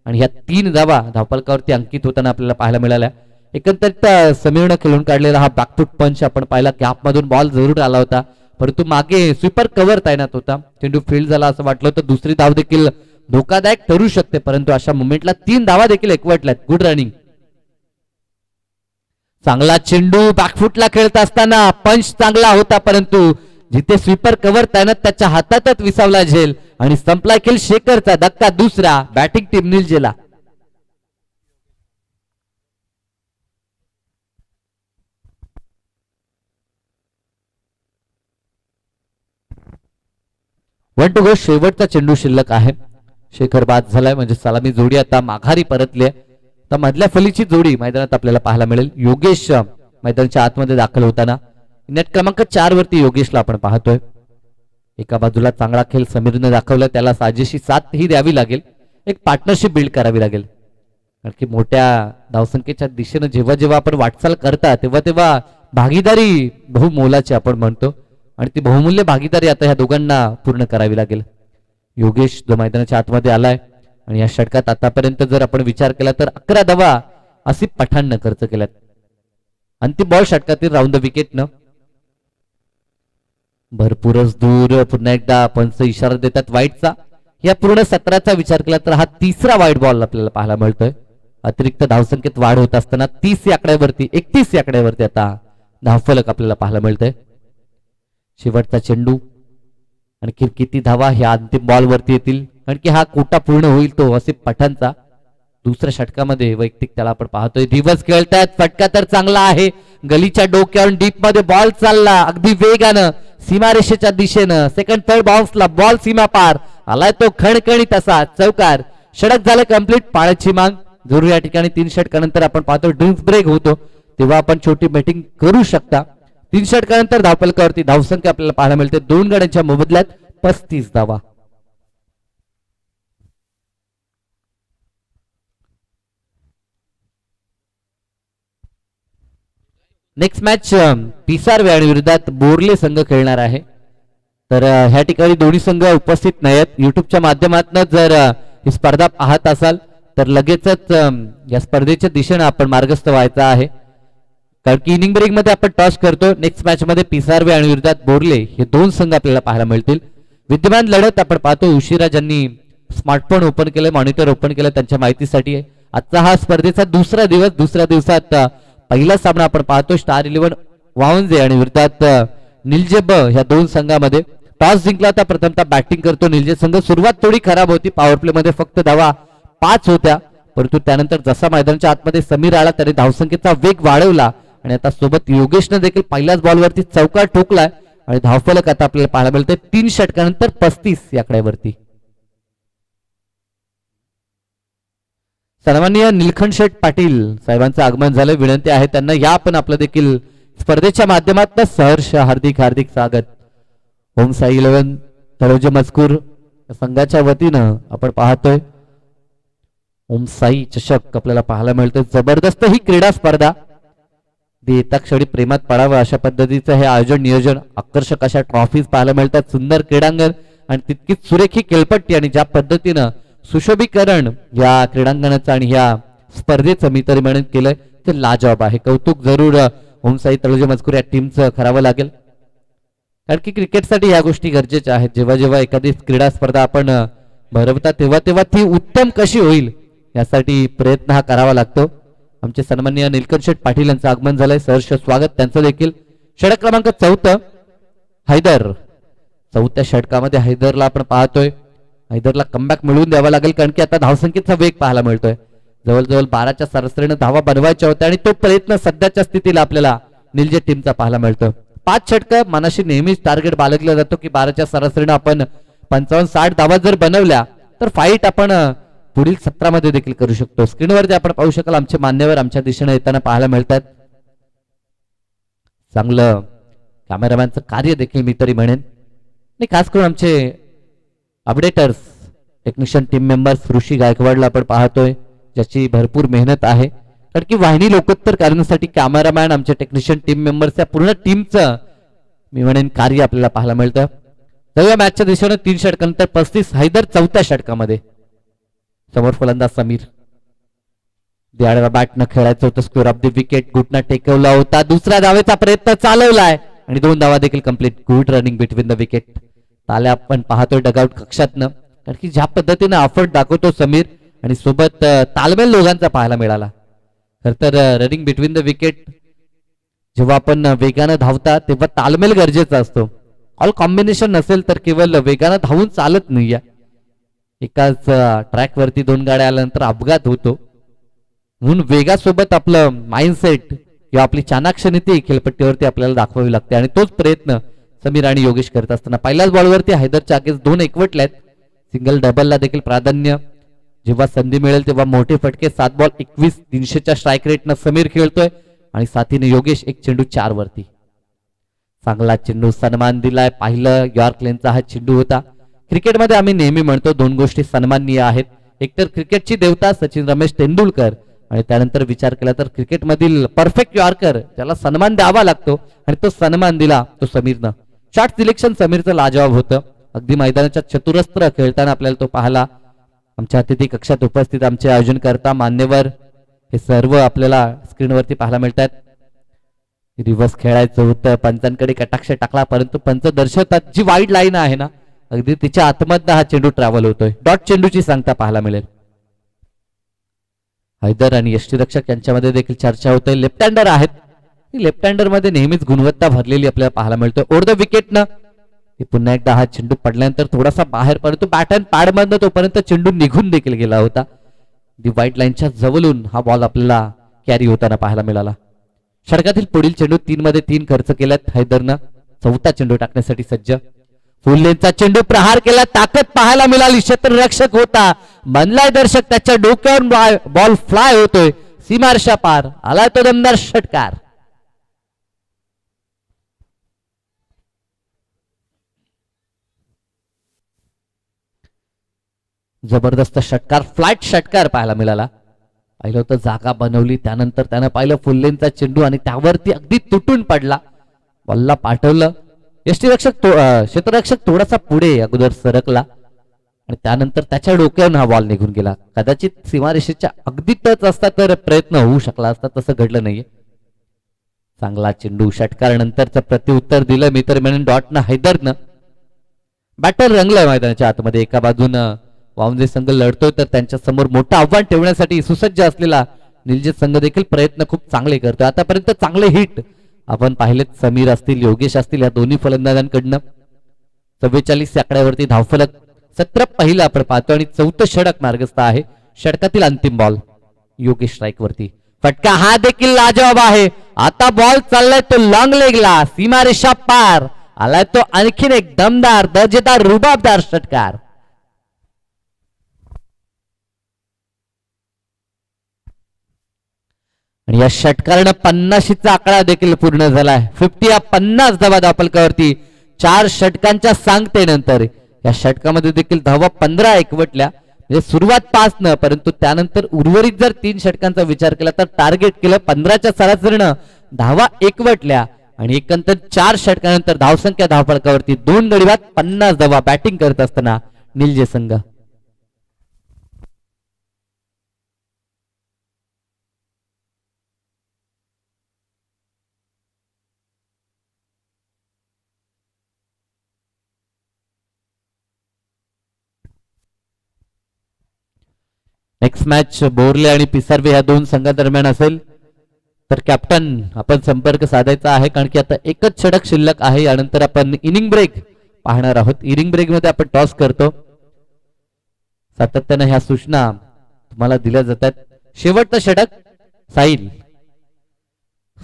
आणि ह्या 3 धावा धावफलकावरती अंकित होताना आपल्याला पाहायला मिळाल्या. एकंदरीत समीरनं खेळून काढलेला हा बॅकफूट पंच आपण पाहिला. कॅप मधून बॉल जरूर आला होता परंतु मागे स्वीपर कव्हर तैनात होता. चेंडू फील्ड झाला असं वाटलं होतं. दुसरी धाव देखील धोकादायक ठरू शकते परंतु अशा मुवमेंटला 3 धावा देखील एकवटल्यात. Good running. चांगला चेंडू बॅकफुटला खेळत असताना पंच चांगला होता परंतु जिथे स्वीपर कव्हर त्यानं त्याच्या हातातच विसावला झेल आणि संपला खेळ. शेखरचा धक्का दुसरा. बॅटिंग टीम निलजेला. One to go. शेवटचा चेंडू शिल्लक आहे. शेखर बाद झालाय म्हणजे सलामी जोडी आता माघारी परतली. तर मधल्या फलीची जोडी मैदानात आपल्याला पाहायला मिळेल. योगेश मैदानाच्या आतमध्ये दाखल होताना नेट क्रमांक 4 वरती योगेशला आपण पाहतोय. एका बाजूला चांगला खेळ समीरने दाखवला, त्याला साजेशी साथ ही द्यावी लागेल. एक पार्टनरशिप बिल्ड करावी लागेल. कारण की मोठ्या धावसंख्येच्या दिशेने जेव्हा जेव्हा आपण वाटचाल करता तेव्हा तेव्हा भागीदारी बहुमोलाची आपण म्हणतो आणि ती बहुमूल्य भागीदारी आता ह्या दोघांना पूर्ण करावी लागेल. योगेश जो मैदानाच्या आतमध्ये आलाय आणि या षटकात आतापर्यंत जर आपण विचार केला तर 11 धावा आसिफ पठाणनं खर्च केल्यात. अंतिम बॉल षटकातील राऊंड द विकेटनं भरपूरच दूर. पुन्हा एकदा पंच इशारा देतात वाईटचा. या पूर्ण सत्राचा विचार केला तर हा तिसरा वाईट बॉल आपल्याला पाहायला मिळतोय. अतिरिक्त धावसंख्येत वाढ होत असताना 30 या आकड्यावरती 31 या आकड्यावरती आता धावफलक आपल्याला पाहायला मिळतंय. शेवटचा चेंडू आणखी किती धावा ह्या अंतिम बॉल वरती येतील कारण की हा कोटा पूर्ण होईल तो आसिफ पठाणचा. दुसऱ्या षटकामध्ये वैयक्तिक त्याला आपण पाहतोय. दिवस खेळतायत. फटका तर चांगला आहे. गलीच्या डोक्यावरून डीप मध्ये बॉल चालला अगदी वेगानं सीमारेषेच्या दिशेनं. सेकंड थर्ड बाउन्सला बॉल सीमा पार आलाय तो खणखणी तसा चौकार. षटक झालं कंप्लीट. पाण्याची माग जरूर या ठिकाणी 3 षटकानंतर आपण पाहतो ड्रिंक्स ब्रेक होतो तेव्हा आपण छोटी बॅटिंग करू शकता. 3 षटकानंतर धावफलकावरती धावसंख्या आपल्याला पाहायला मिळते 2 गड्यांच्या मोबदल्यात 35 धावा. नेक्स्ट मॅच पिसार व्याणी विरोधात बोर्ले संघ खेळणार आहे. तर ह्या ठिकाणी दोन्ही संघ उपस्थित नाहीत. युट्यूबच्या माध्यमातून जर ही स्पर्धा पाहत असाल तर लगेचच या स्पर्धेच्या दिशेने आपण मार्गस्थ व्हायचा आहे. कारण की इनिंग ब्रेक मध्ये आपण टॉस करतो. नेक्स्ट मॅच मध्ये पिसारवे आणि विरोधात बोर्ले हे 2 संघ आपल्याला पाहायला मिळतील. विद्यमान लढत आपण पाहतो उशिरा ज्यांनी स्मार्टफोन ओपन केले मॉनिटर ओपन केलं त्यांच्या माहितीसाठी आहे. आजचा हा स्पर्धेचा दुसरा दिवस. दुसऱ्या दिवसात पहिला सामना आपण पाहतो स्टार 11 वावंजे आणि विरोधात निलजे ब ह्या 2 संघामध्ये. टॉस जिंकला होता प्रथमतः बॅटिंग करतो निलजे संघ. सुरुवात थोडी खराब होती. पॉवर प्ले मध्ये फक्त धावा 5 होत्या परंतु त्यानंतर जसा मैदानाच्या आतमध्ये समीर आला त्याने धावसंख्येचा वेग वाढवला आणि आता सोबत योगेशने देखील पहिल्याच बॉलवरती चौकार ठोकलाय आणि धावफलक आता आपल्याला पाहायला मिळते 3 षटकानंतर 35 या आकड्यावरती. सन्माननीय निलखंड शेठ पाटील साहेबांचं आगमन झालं. विनंती आहे त्यांना या पण आपलं देखील स्पर्धेच्या माध्यमातून सहर्ष हार्दिक हार्दिक स्वागत. ओम साई 11 तळोजे मजकूर संघाच्या वतीनं आपण पाहतोय ओम साई चषक आपल्याला पाहायला मिळतं. जबरदस्त ही क्रीडा स्पर्धा येता क्षणी प्रेमात पडावं अशा पद्धतीचं हे आयोजन नियोजन. आकर्षक अशा ट्रॉफीज पाहायला मिळतात. सुंदर क्रीडांगण आणि तितकीच सुरेखी खेळपट्टी आणि ज्या पद्धतीनं सुशोभीकरण या क्रीडांगणाचं आणि ह्या स्पर्धेचं मी तरी म्हणून केलंय ते लाजवाब आहे. कौतुक जरूर ओमसाई तळोजे मजकूर या टीमचं करावं लागेल. कारण की क्रिकेटसाठी या गोष्टी गरजेच्या आहेत. जेव्हा जेव्हा एखादी क्रीडा स्पर्धा आपण भरवता तेव्हा तेव्हा ती उत्तम कशी होईल यासाठी प्रयत्न हा करावा लागतो. आमचे सन्माननीय निलकंठ शेठ पाटील यांचं आगमन झालंय. सहर्ष स्वागत त्यांचं देखील. षटक क्रमांक 4 हैदर. 4थ्या षटकामध्ये हैदरला आपण पाहतोय. हैदरला कमबॅक मिळवून द्यावा लागेल कारण की आता धावसंख्येचा वेग पाहायला मिळतोय. जवळजवळ 12च्या सरासरीने धावा बनवायच्या होत्या आणि तो प्रयत्न सध्याच्या स्थितीला आपल्याला निलजे टीमचा पाहायला मिळतो. 5 षटक मनाशी नेहमीच टार्गेट बाळगला जातो की 12च्या सरासरीने आपण 55-60 धावा जर बनवल्या तर फाईट आपण पुढील सत्रामध्ये देखील करू शकतो. स्क्रीनवरती आपण पाहू शकाल आमचे मान्यवर आमच्या दिशेने येताना पाहायला मिळतात. चांगलं कॅमेरामॅनचं कार्य देखील मी तरी म्हणेन आणि खास करून आमचे अपडेटर्स टेक्निशियन टीम मेंबर्स ऋषी गायकवाडला आपण पाहतोय ज्याची भरपूर मेहनत आहे. कारण की वाहिनी लोकोत्तर करण्यासाठी कॅमेरामॅन आमचे टेक्निशियन टीम मेंबर्स या पूर्ण टीमचं मी म्हणेन कार्य आपल्याला पाहायला मिळतं. तर मॅचच्या दिशेने 3 षटकानंतर 35 हैदर 4थ्या षटकामध्ये. समोर फलंदाज समीर. द्याडवा बॅटनं खेळायचं होतं. स्क्वेअर ऑफ द विकेट गुटना टेकवला होता. दुसऱ्या धावेचा प्रयत्न चालवलाय आणि 2 धावा देखील complete. Good running between the wicket. ताल्या आपण पाहतोय डगआउट कक्षातनं. कारण की ज्या पद्धतीने अफर्ट दाखवतो समीर आणि सोबत तालमेल दोघांचा पाहायला मिळाला. खर तर रनिंग बिटवीन द विकेट जेव्हा आपण वेगानं धावता तेव्हा तालमेल गरजेचा असतो. ऑल कॉम्बिनेशन नसेल तर केवळ वेगानं धावून चालत नाही. एकाच ट्रॅक वरती दोन गाड्या आल्यानंतर अपघात होतो, म्हणून वेगासोबत आपलं माइंडसेट किंवा आपली चाणाक्ष नीती खेळपट्टीवरती आपल्याला दाखवावी लागते आणि तोच प्रयत्न समीर आणि योगेश करत असताना पहिल्याच बॉलवरती हैदरच्या अगेन्स्ट 2 एकवटल्यात. सिंगल डबलला देखील प्राधान्य, जेव्हा संधी मिळेल तेव्हा मोठे फटके. 7 बॉल 21 300च्या स्ट्राईक रेटनं समीर खेळतोय आणि साथीने योगेश 1 चेंडू 4 वरती. चांगला चेंडू, सन्मान दिलाय. पाहिलं यॉर्क लेनचा हा चेंडू होता. क्रिकेटमध्ये आम्ही नेहमी म्हणतो 2 गोष्टी सन्माननीय आहेत, एकतर क्रिकेटची देवता सचिन रमेश तेंडुलकर आणि त्यानंतर विचार केला तर क्रिकेटमधील परफेक्ट यॉर्कर ज्याला सन्मान द्यावा लागतो आणि तो सन्मान दिला तो समीरनं. शॉट सिलेक्शन समीरचं लाजवाब होतं. अगदी मैदानाच्या चतुरस्त्र खेळताना आपल्याला तो पाहला. आमच्या अतिथी कक्षात उपस्थित आमचे आयोजनकर्ता मान्यवर हे सर्व आपल्याला स्क्रीनवरती पाहायला मिळतात. रिव्हर्स खेळायचं होतं, पंचांकडे कटाक्ष टाकला परंतु पंच दर्शवतात जी वाईड लाईन आहे ना अगदी तिच्या आतमधनं हा चेंडू ट्रॅव्हल होतोय. डॉट चेंडूची सांगता पाहायला मिळेल. हैदर आणि यष्टीरक्षक यांच्यामध्ये देखील चर्चा होते. लेफ्ट हँडर आहेत, लेफ्ट हँडर मध्ये नेहमीच गुणवत्ता भरलेली आपल्याला पाहायला मिळतोय. ओव्हर द विकेटनं पुन्हा एकदा हा चेंडू पडल्यानंतर थोडासा बाहेर, परंतु बॅट अँड पॅड मधनं तोपर्यंत चेंडू निघून देखील गेला होता. दी व्हाईट लाईनच्या जवळून हा बॉल आपल्याला कॅरी होताना पाहायला मिळाला. षटकातील पुढील चेंडू 3 मध्ये 3 खर्च केल्यात हैदरनं. 4था चेंडू टाकण्यासाठी सज्ज. फुल लेनचा चेंडू प्रहार केला, ताकद पाहायला मिळाली. क्षेत्ररक्षक होता, बनलाय दर्शक, त्याच्या डोक्यावर बॉल फ्लाय होतोय, सीमारेषा पार आलाय तो दमदार षटकार. जबरदस्त षटकार, फ्लॅट षटकार पाहायला मिळाला. पाहिलं होतं जागा बनवली, त्यानंतर त्यानं पाहिलं फुल लेनचा चेंडू आणि त्यावरती अगदी तुटून पडला. बॉलला पाठवलं, यष्टीरक्षक क्षेत्ररक्षक थोडासा पुढे अगोदर सरकला आणि त्यानंतर त्याच्या डोक्यावरून हा बॉल निघून गेला. कदाचित सीमारेषेच्या अगदी टच असता तर प्रयत्न होऊ शकला असता, तसं घडलं नाहीये. चांगला चेंडू, षटकार नंतरचं प्रत्युत्तर दिलं मी तर म्हणून डॉटनं हैदरनं. बॅटर रंगलाय मैदानाच्या आतमध्ये. एका बाजूनं वावंजे संघ लढतोय तर त्यांच्या समोर मोठं आव्हान ठेवण्यासाठी सुसज्ज असलेला निलजित संघ देखील प्रयत्न खूप चांगले करतोय. आतापर्यंत चांगले हिट आपण पाहिलेत, समीर असतील योगेश असतील या दोन्ही फलंदाजांकडनं. 44 आकड्यावरती धावफलक. 17 पहिलं आपण पाहतो आणि 4थं षटक मार्गस्थ आहे. षटकातील अंतिम बॉल योगेश स्ट्राईक वरती. फटका हा देखील लाजवाब आहे. आता बॉल चाललाय तो लॉंग लेगला, सीमारेषा पार आलाय तो आणखीन एक दमदार दर्जेदार रुबाबदार षटकार. आणि या षटकारानं 50चा आकडा देखील पूर्ण झालाय. 50 या 50 धावा धावफलकावरती 4 षटकांच्या सांगतेनंतर या षटकामध्ये देखील धावा 15 एकवटल्या. म्हणजे सुरुवात 5 न, परंतु त्यानंतर उर्वरित जर 3 षटकांचा विचार केला तर टार्गेट केलं 15च्या सरासरीनं धावा एकवटल्या आणि एकंदर 4 षटकानंतर धावसंख्या धावफलकावरती 2 गडी बाद 50 धावा बॅटिंग करत असताना निलजे संघ. नेक्स्ट मॅच बोरले आणि पिसार्वे या 2 संघादरम्यान असेल. तर कॅप्टन आपण संपर्क साधायचा आहे कारण की आता एकच षटक शिल्लक आहे. यानंतर आपण इनिंग ब्रेक पाहणार आहोत. इनिंग ब्रेक मध्ये आपण टॉस करतो. सातत्याने ह्या सूचना तुम्हाला दिल्या जातात. शेवटचं षटक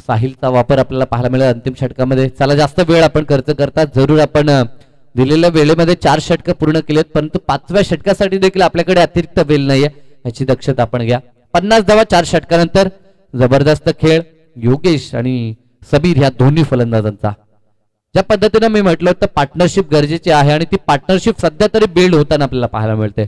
साहिलचा वापर आपल्याला पाहायला मिळेल अंतिम षटकामध्ये. चला जास्त वेळ आपण खर्च करता जरूर आपण दिलेल्या वेळेमध्ये 4 षटक पूर्ण केलेत, परंतु 5व्या षटकासाठी देखील आपल्याकडे अतिरिक्त वेळ नाहीये, याची दक्षता आपण घ्या. 50 धावा 4 षटकानंतर. जबरदस्त खेळ योगेश आणि सबीर ह्या दोन्ही फलंदाजांचा. ज्या पद्धतीने मी म्हटलं होतं पार्टनरशिप गरजेची आहे आणि ती पार्टनरशिप सध्या तरी बिल्ड होताना आपल्याला पाहायला मिळते.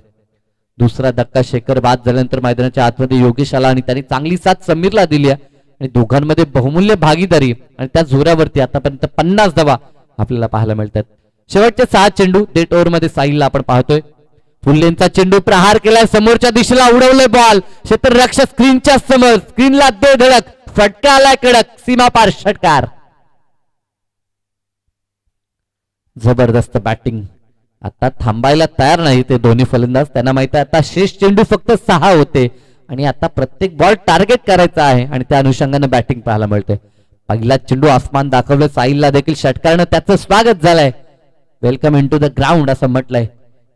दुसरा धक्का शेखर बाद झाल्यानंतर मैदानाच्या आतमध्ये योगेश आला आणि त्यांनी चांगली साथ समीरला दिली आणि दोघांमध्ये बहुमूल्य भागीदारी आणि त्या जोरावरती आतापर्यंत 50 धावा आपल्याला पाहायला मिळतात. शेवटचे 6 चेंडू डेट ओव्हर मध्ये साहिलला आपण पाहतोय. फुल्लेंचा चेंडू प्रहार केलाय, समोरच्या दिशेला उडवलंय बॉल. क्षेत्ररक्षक स्क्रीनच्या समोर, स्क्रीनला दे धडक, फटका आलाय कडक, सीमापार षटकार. जबरदस्त बॅटिंग. आता थांबायला तयार नाही ते दोन्ही फलंदाज. त्यांना माहिती आहे आता शेष चेंडू फक्त 6 होते आणि आता प्रत्येक बॉल टार्गेट करायचा आहे आणि त्या अनुषंगाने बॅटिंग पाहायला मिळते. पहिला चेंडू आसमान दाखवलं साहिलला देखील षटकारानं त्याचं स्वागत झालंय. Welcome in to the ground असं म्हटलंय.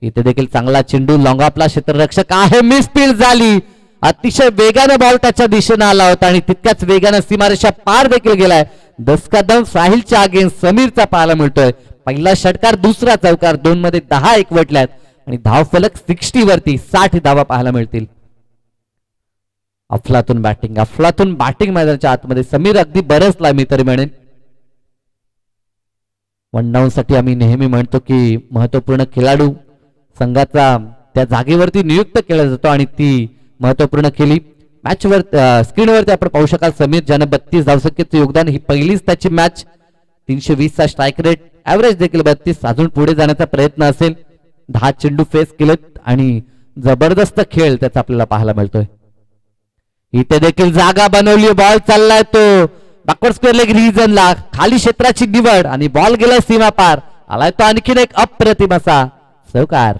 इथे देखील चांगला चेंडू लॉंगापला क्षेत्ररक्षक आहे, मिस फील्ड झाली. अतिशय वेगाने बॉल त्याच्या दिशेने आला होता आणि तितक्याच वेगाने सीमारेषा पार देखील गेलाय. दसकादम साहिलच्या अगेन्स्ट समीरचा पाहायला मिळतोय. पहिला षटकार दुसरा चौकार, 2 मध्ये 10 एकवटल्यात आणि धाव फलक 60 वरती 60 धावा पाहायला मिळतील. अफलातून बॅटिंग मैदानाच्या आतमध्ये समीर अगदी बरसला मी तरी म्हणेन. वन डाऊन साठी आम्ही नेहमी म्हणतो की महत्वपूर्ण खेळाडू संघाचा त्या जागेवरती नियुक्त केला जातो आणि ती महत्वपूर्ण केली. मॅचवर स्क्रीनवरती आपण पाहू शकाल समीर ज्यानं 32 धावसंख्येचं योगदान, ही पहिलीच त्याची मॅच. 320 स्ट्राईक रेट, ऍव्हरेज देखील 32. अजून पुढे जाण्याचा प्रयत्न असेल. 10 चेंडू फेस केलेत आणि जबरदस्त खेळ त्याचा आपल्याला पाहायला मिळतोय. इथे देखील जागा बनवली, बॉल चाललाय तो बॅकवर्ड स्क्वेअर लेग रिजनला, खाली क्षेत्राची निवड आणि बॉल गेलाय सीमा पार. आलाय तो आणखीन एक अप्रतिम असा चौकार.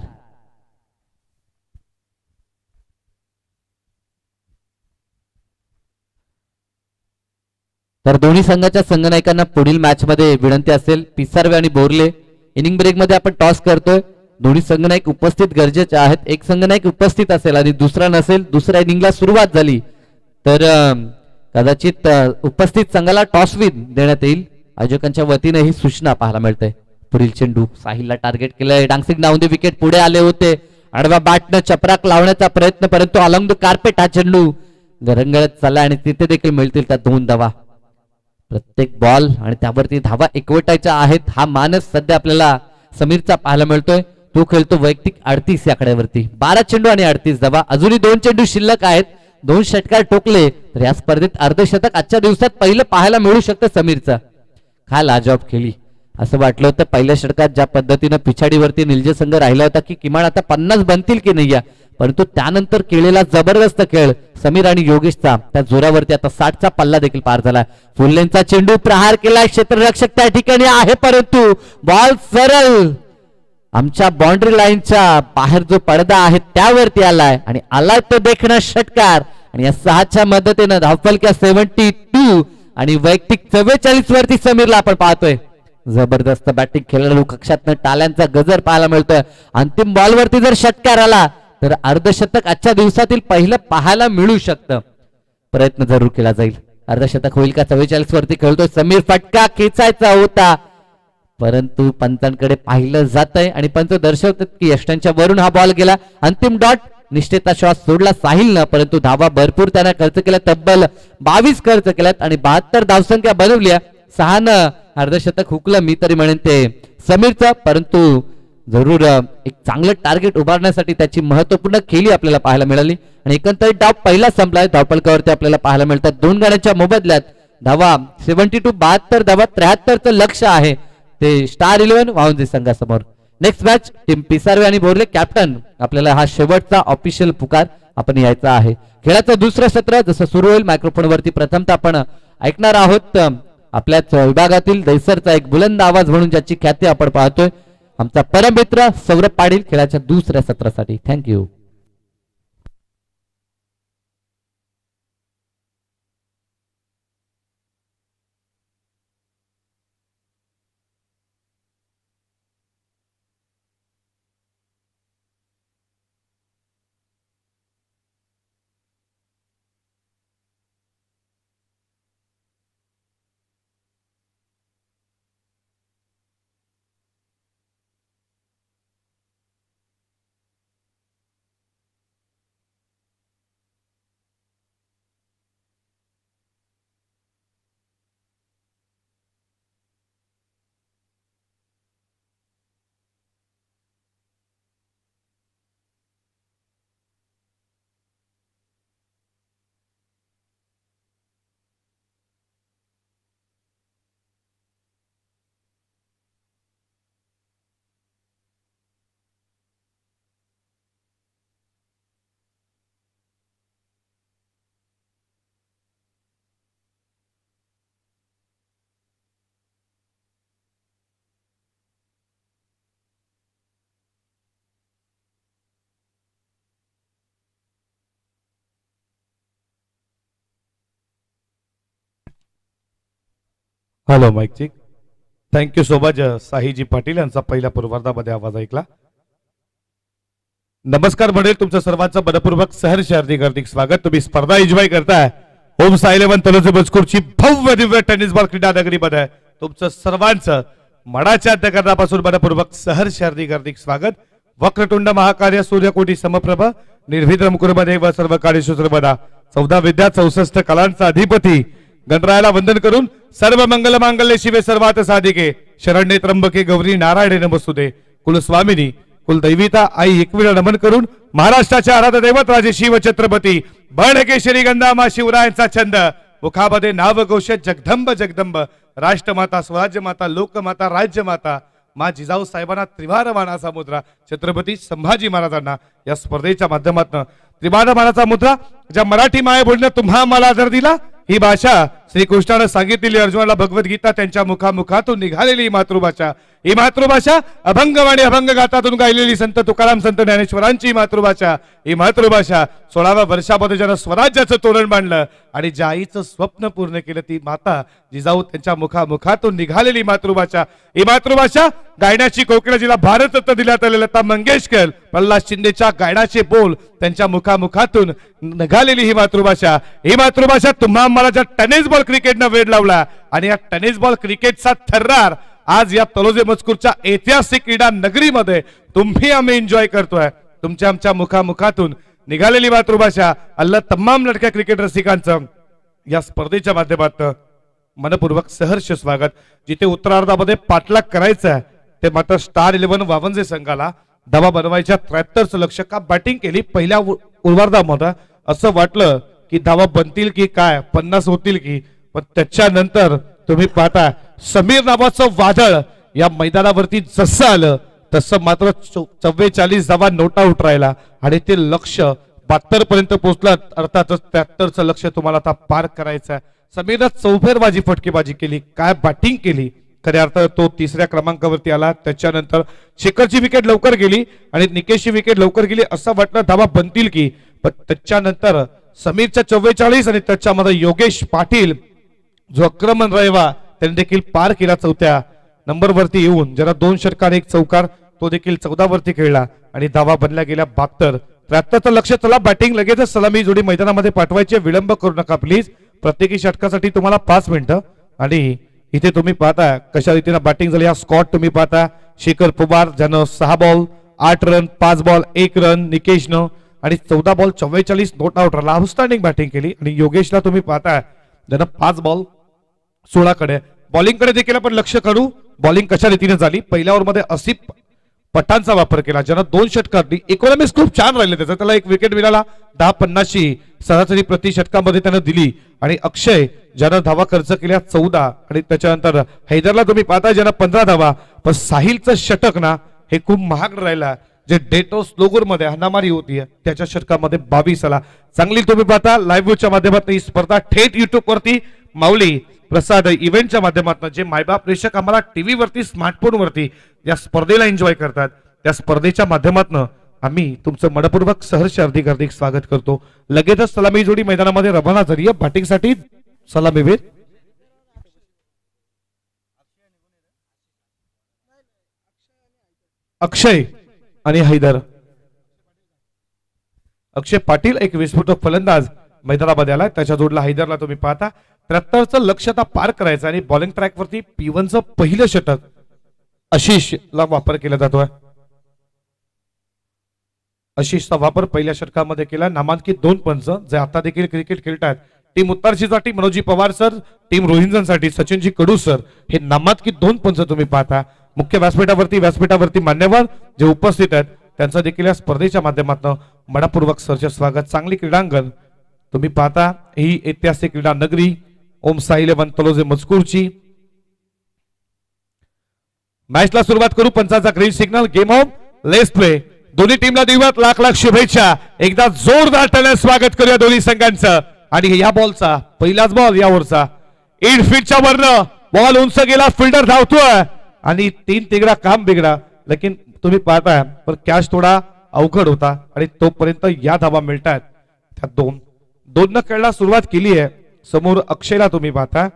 तर दोन्ही संघाच्या संघनायकांना पुढील मॅच मध्ये विनंती असेल, पिसारवे आणि बोरले. इनिंग ब्रेक मध्ये आपण टॉस करतोय. दोन्ही संघनायक उपस्थित गरजेचे आहेत. एक संघनायक उपस्थित असेल आणि दुसरा नसेल, दुसऱ्या इनिंगला सुरुवात झाली तर कदाचित उपस्थित संघाला टॉस विन देण्यात येईल. आयोजकांच्या वतीने ही सूचना पाहायला मिळते. पुढील चेंडू साहिलला टार्गेट केलंय. डान्सिंग डाऊन द विकेट पुढे आले होते. आडवा बॅटनं चपराक लावण्याचा प्रयत्न, परंतु अलॉंग द कार्पेट हा चेंडू गरंगळत चालला आणि तिथे देखील मिळतील त्या 2 धावा. प्रत्येक बॉल आणि त्यावरती धावा एकवटायच्या आहेत हा मानस सध्या आपल्याला समीरचा पाहायला मिळतोय. तो खेळतो वैयक्तिक 38 या आकड्यावरती. 12 चेंडू आणि 38 धावा. अजूनही 2 चेंडू शिल्लक आहेत. 2 षटकार टोकले तर या स्पर्धेत अर्धशतक आजच्या दिवसात पहिलं पाहायला मिळू शकतं समीरचं. काय लाजवाब खेळी. असं वाटलं होतं पहिल्या षटकात ज्या पद्धतीनं पिछाडीवरती निलजे संघ राहिला होता की किमान आता 50 बनतील की नाही, परंतु त्यानंतर केलेला जबरदस्त खेळ समीर आणि योगेशचा त्या जोरावरती आता 60चा पल्ला देखील पार झाला. फुल्लेंचा चेंडू प्रहार केला, क्षेत्ररक्षक त्या ठिकाणी आहे परंतु बॉल सरळ आमच्या बाउंड्री लाईनच्या बाहेर जो पडदा आहे त्यावरती आलाय आणि आलाय तो देखणं षटकार. आणि या 6च्या मदतीनं धावफलक्या 72 आणि वैयक्तिक 44 वरती समीरला आपण पाहतोय. जबरदस्त बॅटिंग खेळाडू कक्षातनं टाळ्यांचा गजर पाहायला मिळतोय. अंतिम बॉलवरती जर षटकार आला तर अर्धशतक आजच्या दिवसातील पहिलं पाहायला मिळू शकतं. प्रयत्न जरूर केला जाईल. अर्धशतक होईल का? 44 वरती खेळतोय समीर. फटका खेचायचा होता परंतु पंचांकडे पाहिलं जात आहे आणि पंच दर्शवतात की यष्टांच्या वरून हा बॉल गेला. अंतिम डॉट. निष्ठेचा श्वास सोडला साहिलनं, परंतु धावा भरपूर त्याने खर्च केला. तब्बल 22 खर्च केल्यात आणि 72 धावसंख्या बनवल्या. 6नं अर्धशतक हुकलं मी तरी म्हणेन ते समीरचं, परंतु जरूर एक चांगलं टार्गेट उभारण्यासाठी त्याची महत्वपूर्ण खेळी आपल्याला पाहायला मिळाली. आणि एकंदरीत डाव पहिला संपलाय. धावपलकावरती आपल्याला पाहायला मिळतात 2 गड्यांच्या मोबदल्यात धावा 72, 72 धावा. 73चं लक्ष आहे ते स्टार 11 वाऊंजे संघासमोर. नेक्स्ट मॅच टीम पिसारवे आणि बोरले. कॅप्टन आपल्याला हा शेवटचा ऑफिशियल पुकार आपण यायचा आहे. खेळाचं दुसरं सत्र जसं सुरू होईल मायक्रोफोनवरती प्रथमतः आपण ऐकणार आहोत आपल्याच विभागातील दैसरचा एक बुलंद आवाज म्हणून ज्याची ख्याती आपण पाहतोय, आमचा परममित्र सौरभ पाटील खेळाच्या दुसऱ्या सत्रासाठी. Thank you. Hello, Mike Chick. Thank you so much साहीजी पाटील यांचा पहिल्या पूर्वार्धामध्ये आवाज ऐकला. नमस्कार मंडळी, तुमचं सर्वांचं मनपूर्वक सहर्ष हार्दिक स्वागत. तुम्ही स्पर्धा एन्जॉय करताय होम साई 11 तलोजी मजकूरची भव्य दिव्य टेनिस बॉल क्रीडा नगरीमध्ये तुमचं सर्वांचं मनाच्या अंतःकरणापासून मनपूर्वक सहर्ष हार्दिक स्वागत. वक्रतुंड महाकाय सूर्यकोटी समप्रभ निर्विघ्नं कुरु मे देव सर्व कार्येषु सर्वदा. 14 विद्या 64 कलांचा अधिपती गणरायाला वंदन करून सर्व मंगल मांगल्ये शिवे सर्वात साधिके शरण्ये त्र्यंबके गौरी नारायणे नमस्तुते. कुलस्वामिनी कुलदैविता आई एकविरा नमन करून महाराष्ट्राच्या आराध्य दैवत राजे शिव छत्रपती बळकेशरी गंधामा शिवरायांचा छंद मुखामध्ये नाव घोष जगदंब जगदंब राष्ट्रमाता स्वराज्यमाता लोकमाता राज्यमाता मा जिजाऊ साहेबांना त्रिवार मानाचा मुद्रा छत्रपती संभाजी महाराजांना या स्पर्धेच्या माध्यमातून त्रिवार मानाचा मुद्रा ज्या मराठी माये बोलणं तुम्हा मला आदर दिला ही भाषा श्रीकृष्णाने सांगितलेली अर्जुनाला भगवद्गीता त्यांच्या मुखामुखातून निघालेली ही मातृभाषा अभंगवाणी अभंग गातातून गायलेली संत तुकाराम संत ज्ञानेश्वरांची ही मातृभाषा 16व्या वर्षामध्ये ज्यानं स्वराज्याचं तोरण बांधलं आणि ज्या आईचं स्वप्न पूर्ण केलं ती माता जिजाऊ त्यांच्या मुखामुखातून निघालेली मातृभाषा गायनाची कोकिळा जिला भारतरत्न दिल्यात आले लता मंगेशकर प्रल्हाद शिंदेच्या गायनाचे बोल त्यांच्या मुखामुखातून निघालेली ही मातृभाषा तुम्हा मला ज्या टेनिस बॉल क्रिकेटनं वेध लावला आणि या टेनिस बॉल क्रिकेटचा थर्रार आज या तलोजे मजकूरच्या ऐतिहासिक क्रीडा नगरीमध्ये तुम्ही आम्ही एन्जॉय करतोय. तुमच्या आमच्या मुखामुखातून निघालेली मातृभाषा अल्ला तमाम लडक्या क्रिकेट रसिकांचं या स्पर्धेच्या माध्यमातून मनपूर्वक सहर्ष स्वागत. जिथे उत्तरार्धामध्ये पाठलाग करायचा ते मात्र स्टार 11 वावंजे संघाला धावा बनवायच्या 73 लक्ष्य का बॅटिंग केली. पहिल्या पूर्वार्धामध्ये असं वाटलं की धावा बनतील की काय 50 होतील की, पण त्याच्यानंतर तुम्ही पाहता समीर नावाचं वादळ या मैदानावरती जसं आलं तसं मात्र 44 धावा नोट आउट राहिला आणि ते लक्ष्य 72 पर्यंत पोहोचलं. अर्थातच 73चं लक्ष्य तुम्हाला आता पार करायचं आहे. समीरनं चौफेरबाजी फटकेबाजी केली, काय बॅटिंग केली. खऱ्या अर्थात तो 3ऱ्या क्रमांकावरती आला. त्याच्यानंतर शेखरची विकेट लवकर गेली आणि निकेशची विकेट लवकर गेली असं वाटलं धावा बनतील की, पण त्याच्यानंतर समीरच्या 44 आणि त्याच्यामध्ये योगेश पाटील जो आक्रमण रहिवा त्यांनी देखील पार केला 4थ्या नंबरवरती येऊन ज्याला 2 षटकार 1 चौकार तो देखील 14 वरती खेळला आणि धावा बनल्या गेल्या 72. 73चं लक्ष. चला बॅटिंग लगेचच सलामी जोडी मैदानामध्ये पाठवायची, विलंब करू नका प्लीज. प्रत्येकी षटकासाठी तुम्हाला 5 मिनिटं. आणि इथे तुम्ही पाहता कशा रीतीने बॅटिंग झाली. हा स्कॉट तुम्ही पाहता शेखर पवार ज्यानं 6 बॉल 8 रन 5 बॉल 1 रन, निकेशनं आणि 14 बॉल 44 नॉट आउट राहिला आउटस्टँडिंग बॅटिंग केली. आणि योगेशला तुम्ही पाहता ज्यानं 5 बॉल 16 कडे बॉलिंग कडे देखील आपण लक्ष करू. बॉलिंग कशा रीतीने झाली. पहिल्या ओव्हरमध्ये 80 पटांचा वापर केला, ज्यानं 2 षटकार. इकॉनॉमिक्स खूप छान राहिले त्याचा, त्याला 1 विकेट मिळाला. 10-50 सरासरी प्रति षटकामध्ये त्यानं दिली. आणि अक्षय ज्यानं धावा खर्च केल्या 14 आणि त्याच्यानंतर हैदरला तुम्ही पाहता ज्यानं 15 धावा. पण साहिलचं षटक ना हे खूप महाग राहिला, जे डेटो स्लोगुर मध्ये हनामारी होती त्याच्या षटकामध्ये 22 आला. चांगली तुम्ही पाहता लाईव्ह व्ह्यूच्या माध्यमातून ही स्पर्धा थेट युट्यूब वरती माऊली प्रसाद इव्हेंटच्या माध्यमातून जे मायबाप प्रेक्षक आम्हाला टीव्ही वरती स्मार्टफोन वरती या स्पर्धेला एन्जॉय करतात त्या स्पर्धेच्या माध्यमातून आम्ही तुमचं मनपूर्वक सहर्ष हार्दिक स्वागत करतो. लगेचच सलामी जोडी मैदानामध्ये रवाना झाली आहे बॅटिंगसाठी. सलामीवीर अक्षय आणि हैदर. अक्षय पाटील एक विस्फोटक फलंदाज मैदानामध्ये आला, त्याच्या जोडला हैदरला तुम्ही पाहता. 73चं लक्ष आता पार करायचं आणि बॉलिंग ट्रॅक वरती P1चं पहिलं षटक आशिष ला वापर केला जातोय. आशिषचा वापर पहिल्या षटकामध्ये केला. नामांकित 2 पंच जे आता देखील क्रिकेट खेळतात. टीम उत्तरशीसाठी मनोजी पवार सर, टीम रोहिंजनसाठी सचिनजी कडू सर हे नामांकित 2 पंच तुम्ही पाहता. मुख्य व्यासपीठावरती मान्यवर जे उपस्थित आहेत त्यांचं देखील या स्पर्धेच्या माध्यमातून मनपूर्वक सहर्ष स्वागत. चांगली क्रीडांगण तुम्ही पाहता. ही ऐतिहासिक क्रीडा नगरी ओम साई 11 तलोजे मजकूरची. मॅचला सुरुवात करू. पंचाचा green signal. Game on let's play. दोन्ही टीमला देऊयात लाख लाख शुभेच्छा. एकदा जोरदार टाळ्या स्वागत करूया दोन्ही संघांचं. आणि या बॉलचा पहिलाच बॉल यावरचा 8 फीटच्या वरनं बॉल उंच गेला. फिल्डर धावतोय आणि 3 तिगडा काम बिगडा. लेकिन तुम्ही पाहताय पण कॅच थोडा अवघड होता आणि तोपर्यंत या धावा मिळतात. त्या 2 न खेळला सुरुवात केली आहे. समोर अक्षयला तुम्ही पाहता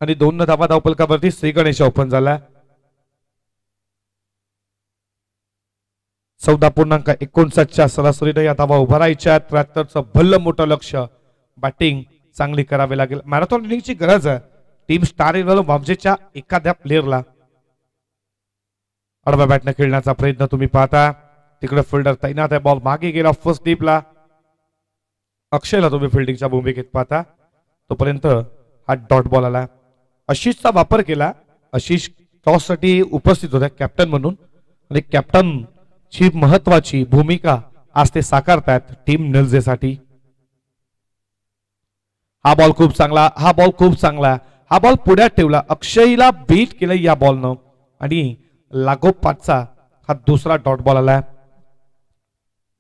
आणि 2 धावा धावपलकावरती श्री गणेश ओपन झाला. 14.59 सरासरीने या धावा उभा राहायच्या. 73चं भल्ल मोठं लक्ष. बॅटिंग चांगली करावी लागेल. मॅरेथॉन इनिंगची गरज आहे टीम स्टार इलेव्हन वामजेच्या एखाद्या प्लेअरला. आडव्या बॅटने खेळण्याचा प्रयत्न तुम्ही पाहता. तिकडे फिल्डर तैनात आहे. बॉल मागे गेला फर्स्ट डीपला. अक्षयला तुम्ही फिल्डिंगच्या भूमिकेत पाहता. तोपर्यंत हा डॉट बॉल आला. आशिषचा वापर केला. आशिष टॉस साठी उपस्थित होता कॅप्टन म्हणून आणि कॅप्टन ची महत्वाची भूमिका आज ते साकारतायत टीम निलजेसाठी. हा बॉल खूप चांगला. हा बॉल खूप चांगला. हा बॉल पुढ्यात ठेवला. अक्षयला बीट केलं या बॉलनं आणि लागोपाठचा हा दुसरा डॉट बॉल आलाय.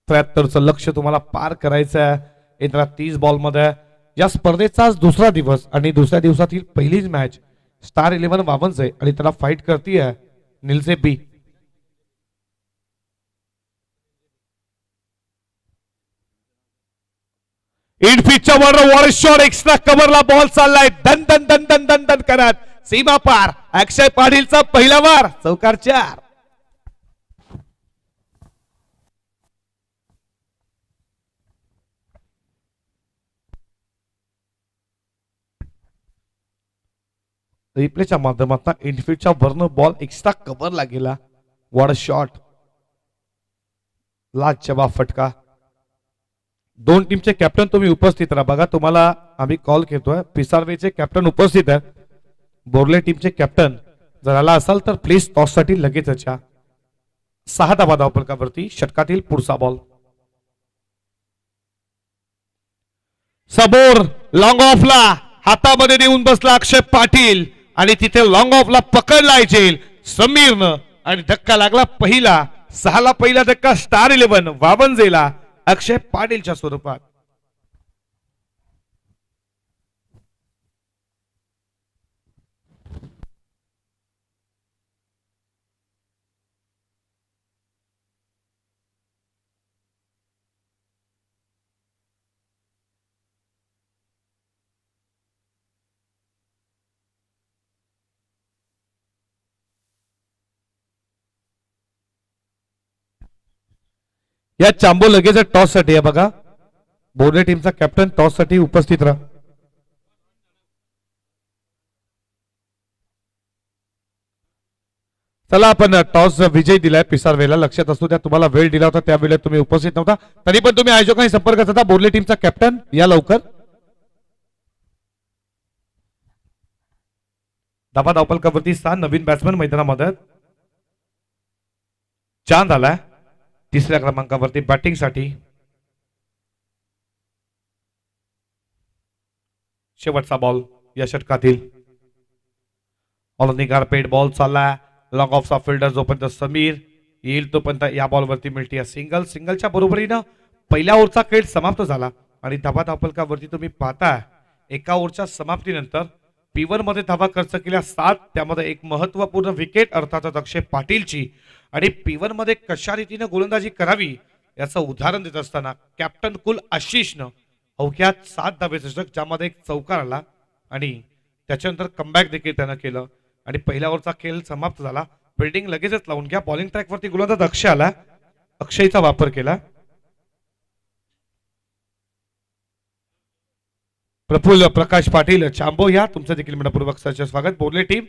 73चं लक्ष तुम्हाला पार करायचं आहे येत्या 30 बॉल मध्ये. या स्पर्धेचाच दुसरा दिवस आणि दुसऱ्या दिवसातील पहिलीच मॅच स्टार इलेव्हन वामनचे आणि त्याला फाईट करतीये निलजे बी. इनफिटच्या वर वॉर शॉट एक्स्ट्रा कव्हरला बॉल चाललाय. दन दन दन दन दन दन करत सीमा पार. अक्षय पाटीलचा पहिला वार. चौकार 4. रिप्लेच्या माध्यमातून इनफिटच्या वरनं बॉल एक्स्ट्रा कव्हरला गेला. War shot. लाजवाब फटका. 2 टीमचे कॅप्टन तुम्ही उपस्थित राहा. बघा तुम्हाला आम्ही कॉल घेतोय. पिसारवेचे कॅप्टन उपस्थित आहेत. बोर्ले टीमचे कॅप्टन जर आला असाल तर प्लीज टॉस साठी लगेचच या. 6 धावा धावपलकावरती षटकातील पुढचा बॉल. समोर लॉंग ऑफला हातामध्ये देऊन बसला अक्षय पाटील आणि तिथे लॉंग ऑफला पकडला जेल समीरनं आणि धक्का लागला पहिला. 6ला पहिला धक्का स्टार इलेव्हन वावंजेला अक्षय पाटीलच्या स्वरूपात. या चांबो लगेच टॉस साठी आहे. बघा बोर्ले टीमचा कॅप्टन टॉस साठी उपस्थित राहा. चला आपण टॉस विजय दिलाय पिसारवेला. लक्षात असू द्या तुम्हाला वेळ दिला होता त्यावेळेला तुम्ही उपस्थित नव्हता तरी पण तुम्ही आयोजकांशी संपर्क साधा. बोर्ले टीमचा कॅप्टन या लवकर. धावा धावपलकावरती 6 नवीन बॅट्समन मैदानामध्ये. चांद आलाय 3ऱ्या क्रमांकावरती बॅटिंग साठी. शेवटचा बॉल या षटकातील. पेट बॉल चालला. लॉंग ऑफचा फिल्डर जोपर्यंत समीर येईल तोपर्यंत या बॉलवरती मिळते सिंगल. सिंगलच्या बरोबरीनं पहिल्या ओव्हरचा खेळ समाप्त झाला आणि धावा धावपलकावरती तुम्ही पाहता एका ओव्हरच्या समाप्तीनंतर P1 मध्ये धावा खर्च केल्या 7. त्यामध्ये एक महत्वपूर्ण विकेट अर्थातच अक्षय पाटीलची. आणि P1 मध्ये कशा रीतीने गोलंदाजी करावी याचं उदाहरण देत असताना कॅप्टन कुल आशिषनं अवघ्यात 7 धावेचं षटक ज्यामध्ये एक चौकार आला आणि त्याच्यानंतर कमबॅक देखील त्यानं केलं आणि पहिल्या ओव्हरचा खेळ समाप्त झाला. फिल्डिंग लगेचच लावून घ्या. बॉलिंग ट्रॅकवरती गोलंदाज अक्षय आला. अक्षयचा वापर केला. प्रफुल्ल प्रकाश पाटील चांबो या तुमचं देखील मनपूर्वक सहर्ष स्वागत. बोर्ले टीम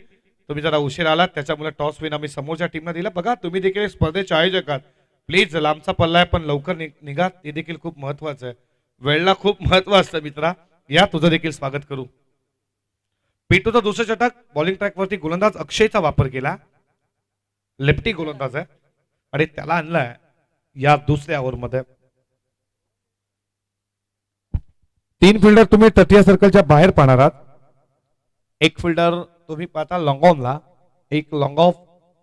तुम्ही जरा उशीर आलात त्याच्यामुळे टॉस विन आम्ही समोरच्या टीमला दिला. बघा तुम्ही देखील स्पर्धेचे आयोजक आहात. प्लीज लांबचा पल्ला आहे पण लवकर निघा. हे देखील खूप महत्वाचं आहे. वेळेला खूप महत्व असतं मित्रा. या तुझं देखील स्वागत करू. पेटूचा दुसरा षटक. बॉलिंग ट्रॅकवरती गोलंदाज अक्षयचा वापर केला. लेफ्टी गोलंदाज आहे आणि त्याला आणलाय या दुसऱ्या ओव्हरमध्ये. 3 फिल्डर तुम्ही तटीय सर्कलच्या बाहेर पाहणार आहात. एक फिल्डर तुम्ही पाहता लॉंग ऑनला. एक लॉंग ऑफ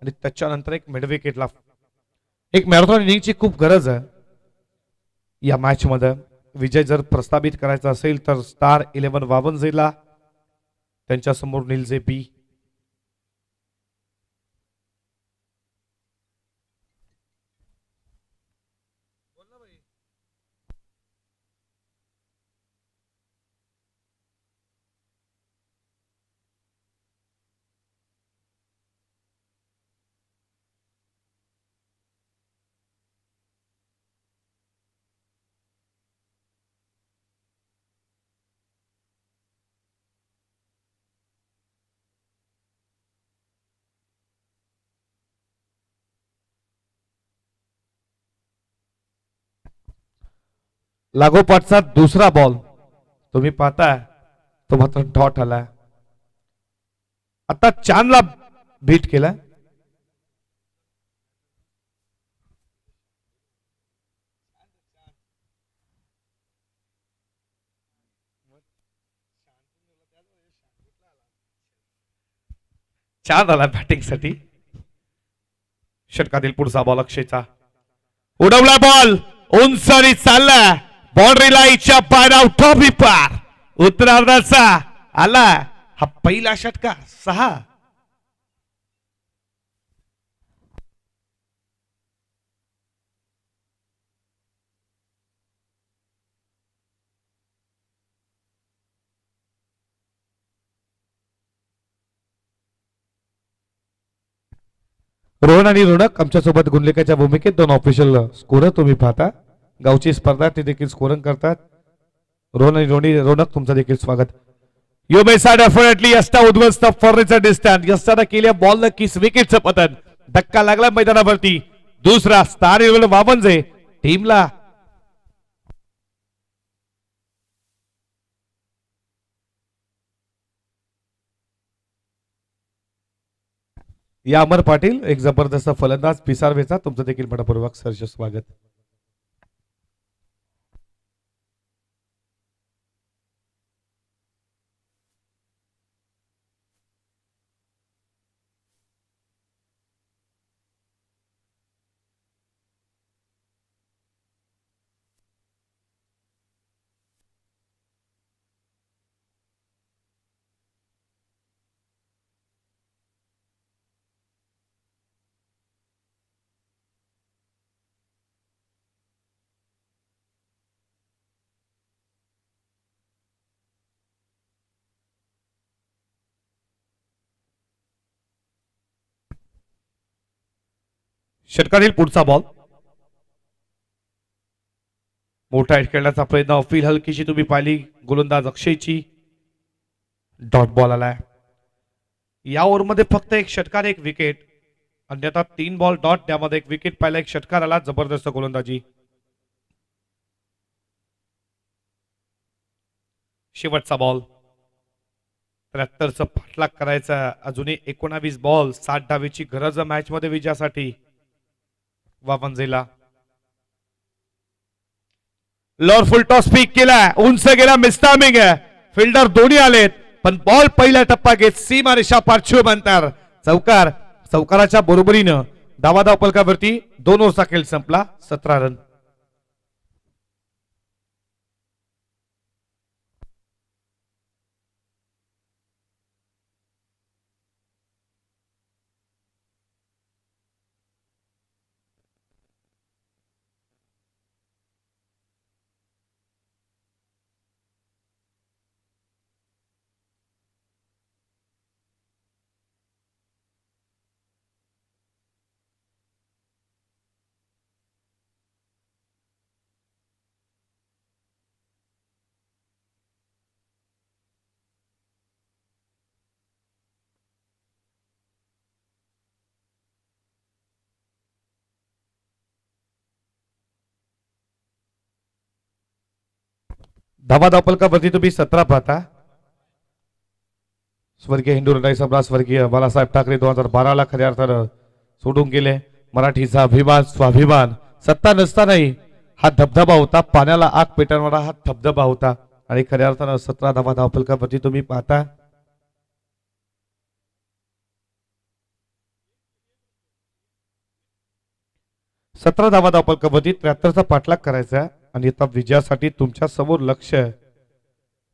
आणि त्याच्यानंतर एक मिड विकेटला. एक मॅरेथॉन इनिंगची खूप गरज आहे या मॅच मध्ये. विजय जर प्रस्थापित करायचा असेल तर स्टार इलेव्हन वावंजेला त्यांच्या समोर निलजे बी. लागोपाठचा दुसरा बॉल तुम्ही पाहताय तो मात्र डॉट आलाय. आता चांदला बीट केला. चांद आला बॅटिंग साठी. षटकातील पुढचा बॉल अक्षयचा उडवला बॉल उंचरी चालला बाउंड्री लाईनच्या पार टॉपी पार उत्तरार्धाचा आला हा पहिला षटका 6. रोहन आणि रोनक आमच्या सोबत गुंडलिकाच्या भूमिकेत 2 ऑफिशियल स्कोरर तुम्ही पाहता. गावची स्पर्धा ते देखील स्कोरिंग करतात. रोहन आणि रोनक तुमचं देखील स्वागत. यू मे साइड डेफिनेटली यस्टा उद्ध्वस्त फॉरचा डिस्टन्स यस्टाने केल्या बॉल नक्कीच विकेटचं पतन. धक्का लागला मैदानावरती. दुसरा स्थान वावंजे टीमला या अमर पाटील एक जबरदस्त फलंदाज पिसारवेचा तुमचं देखील मनपूर्वक सहर्ष स्वागत. षटकातील पुढचा बॉल मोठा हिट खेळण्याचा प्रयत्न फील हलकीशी तुम्ही पाहिली गोलंदाज अक्षयची. डॉट बॉल आलाय. या ओव्हरमध्ये फक्त एक षटकार एक विकेट अन्यथा 3 बॉल डॉट त्यामध्ये एक विकेट पाहिला एक षटकार आला. जबरदस्त गोलंदाजी. शेवटचा बॉल 73चा पाठलाग करायचा. अजूनही 19 बॉल 60 धावेची गरज मॅच मध्ये विजयासाठी. वावंजेला लॉर फुल टॉस पीक केला उंच गेला मिस्टामिंग फिल्डर दोन्ही आलेत पण बॉल पहिला टप्पा घेत सीमा रेषा पार्श्व अंतर चौकाराच्या बरोबरीनं धावाधाव फलकावरती 2 ओव्हरचा खेळ संपला. 17 रन. धावाधाव फलकावरती तुम्ही 17 पाहता. स्वर्गीय हिंदू सम्राट स्वर्गीय बाळासाहेब ठाकरे 2012 ला खऱ्या अर्थानं सोडून गेले. मराठीचा अभिमान स्वाभिमान सत्ता नसतानाही हा धबधबा होता. पाण्याला आग पेटवणारा हा धबधबा होता आणि खऱ्या अर्थानं 17 धावाधाव फलकावरती तुम्ही पाहता. धावाधाव फलकावरती 73चा पाठलाग करायचा आणि आता विजयासाठी तुमच्या समोर लक्ष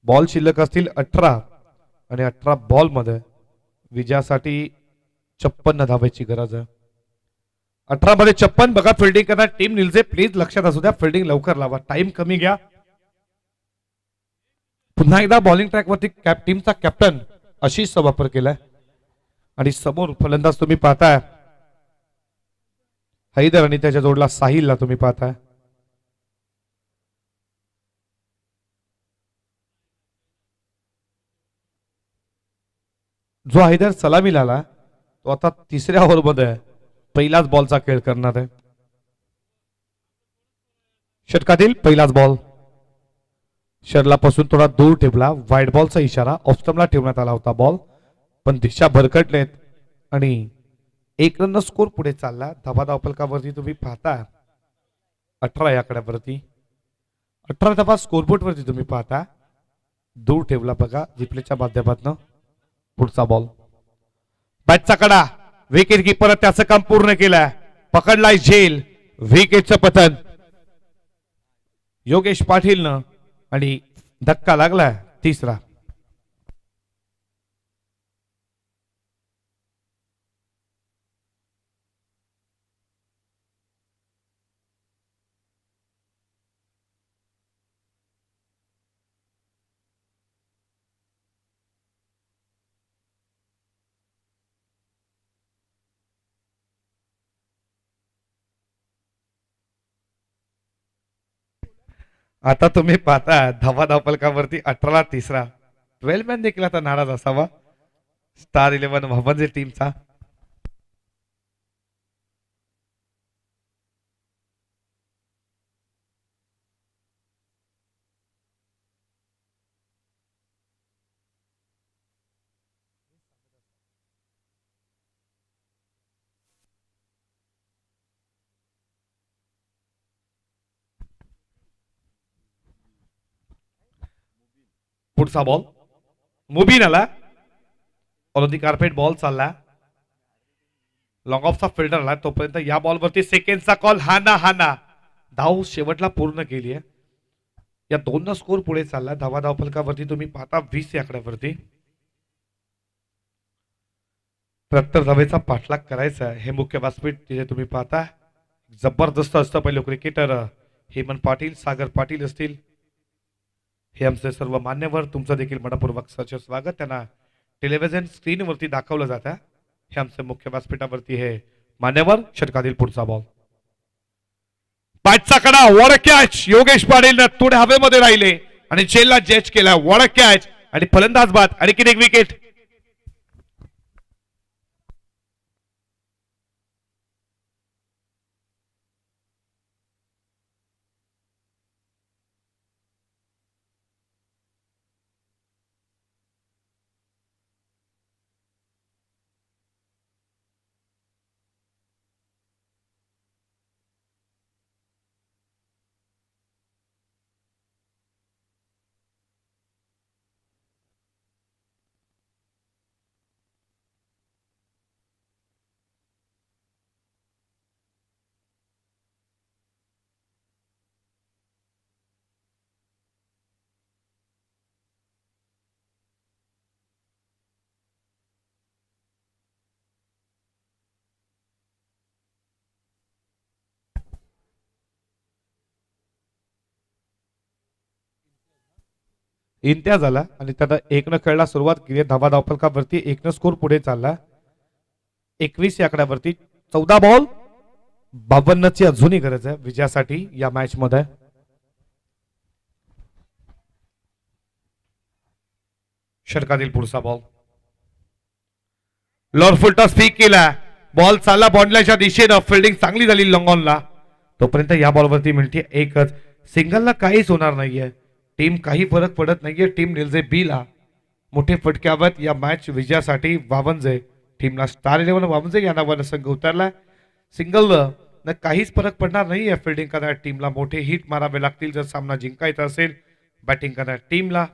बॉल शिल्लक असतील 18 आणि 18 बॉल मध्ये विजयासाठी 56 धावायची गरज आहे. 18 मध्ये 56. बघा फिल्डिंग करणार टीम निलजे प्लीज लक्षात असू द्या फिल्डिंग लवकर लावा टाइम कमी घ्या. पुन्हा एकदा बॉलिंग ट्रॅक वरती टीमचा कॅप्टन आशिषचा वापर केलाय आणि समोर फलंदाज तुम्ही पाहताय हैदर आणि त्याच्या जोडला साहिलला तुम्ही पाहताय. जो हैदर सलामीला आला तो आता 3ऱ्या ओव्हरमध्ये पहिलाच बॉलचा खेळ करणार आहे. षटकातील पहिलाच बॉल शर्लापासून थोडा दूर ठेवला. व्हाईट बॉलचा इशारा. ऑफस्टमला ठेवण्यात आला होता बॉल, पण दिशा भरकटलेत आणि 1 रन स्कोर पुढे चालला. धाबा धावफलकावरती तुम्ही पाहता 18 या आकड्यावरती 18 धाबा स्कोरबोर्ड वरती तुम्ही पाहता. दूर ठेवला बघा रिप्लेच्या माध्यमातून. पुढचा बॉल, बॅटचा कडा. विकेट किपर त्याचं काम पूर्ण केलं. पकडलाय झेल. विकेटचं पतन योगेश पाटीलनं आणि धक्का लागला. तिसरा. आता तुम्ही पाहता धावा धावफलकावरती 18 तिसरा. 12 मॅन देखील आता नाराज असावा स्टार 11 भवनजे टीमचा. पुढचा बॉल मुबीन आला. ऑन दी कार्पेट बॉल चालला. लॉंग ऑफचा फिल्डर आला. तोपर्यंत या बॉलवरती सेकंडचा कॉल. हाना हाना धाव शेवटला पूर्ण केली आहे. या 2 स्कोर पुढे चालला. धावा धावफलकावरती तुम्ही पाहता 20 या आकड्यावरती. प्रत्येक धावेचा पाठलाग करायचा हे मुख्य व्यासपीठ तिथे तुम्ही पाहता. जबरदस्त असतं पहिले क्रिकेटर हेमंत पाटील, सागर पाटील असतील, हे आमचे सर्व मान्यवर. तुमचं देखील मनपूर्वक सहर्ष स्वागत. त्यांना टेलिव्हिजन स्क्रीनवरती दाखवलं जातं. हे आमचे मुख्य व्यासपीठावरती हे मान्यवर. षटकातील पुढचा बॉल, पाचचा कडा. वॉड कॅच. योगेश पाटील थोडे हवेमध्ये राहिले आणि चेलला जॅच केला. वॉड कॅच आणि फलंदाज बाद. आणखी एक विकेट. इंत्या झाला आणि त्यानं 1 न खेळला सुरुवात केली. धावा धावफलकावरती 1 न स्कोर पुढे चालला. 21 या आकड्यावरती 14 बॉल. 52 ची अजूनही गरज आहे विजयासाठी या मॅच मध्ये. षटकातील पुढचा बॉल, लॉर्ड फुलटॉस स्पीक केला. बॉल चालला बॉन्डलाच्या दिशेनं. फिल्डिंग चांगली झाली लॉंगॉनला. तोपर्यंत या बॉलवरती मिळते एकच. सिंगलला काहीच होणार नाहीये. टीम काही फरक पडत नाहीये. टीम निलजे बी ला मोठे फटक्यावत या मॅच विजयासाठी वावंजे टीमला स्टार 11 वावंजे या नावानं संघ उतरला. सिंगल न काहीच फरक पडणार नाही या फिल्डिंग करणाऱ्या टीमला. मोठे हिट मारावे लागतील जर सामना जिंकायचा असेल. बॅटिंग करणाऱ्या टीमला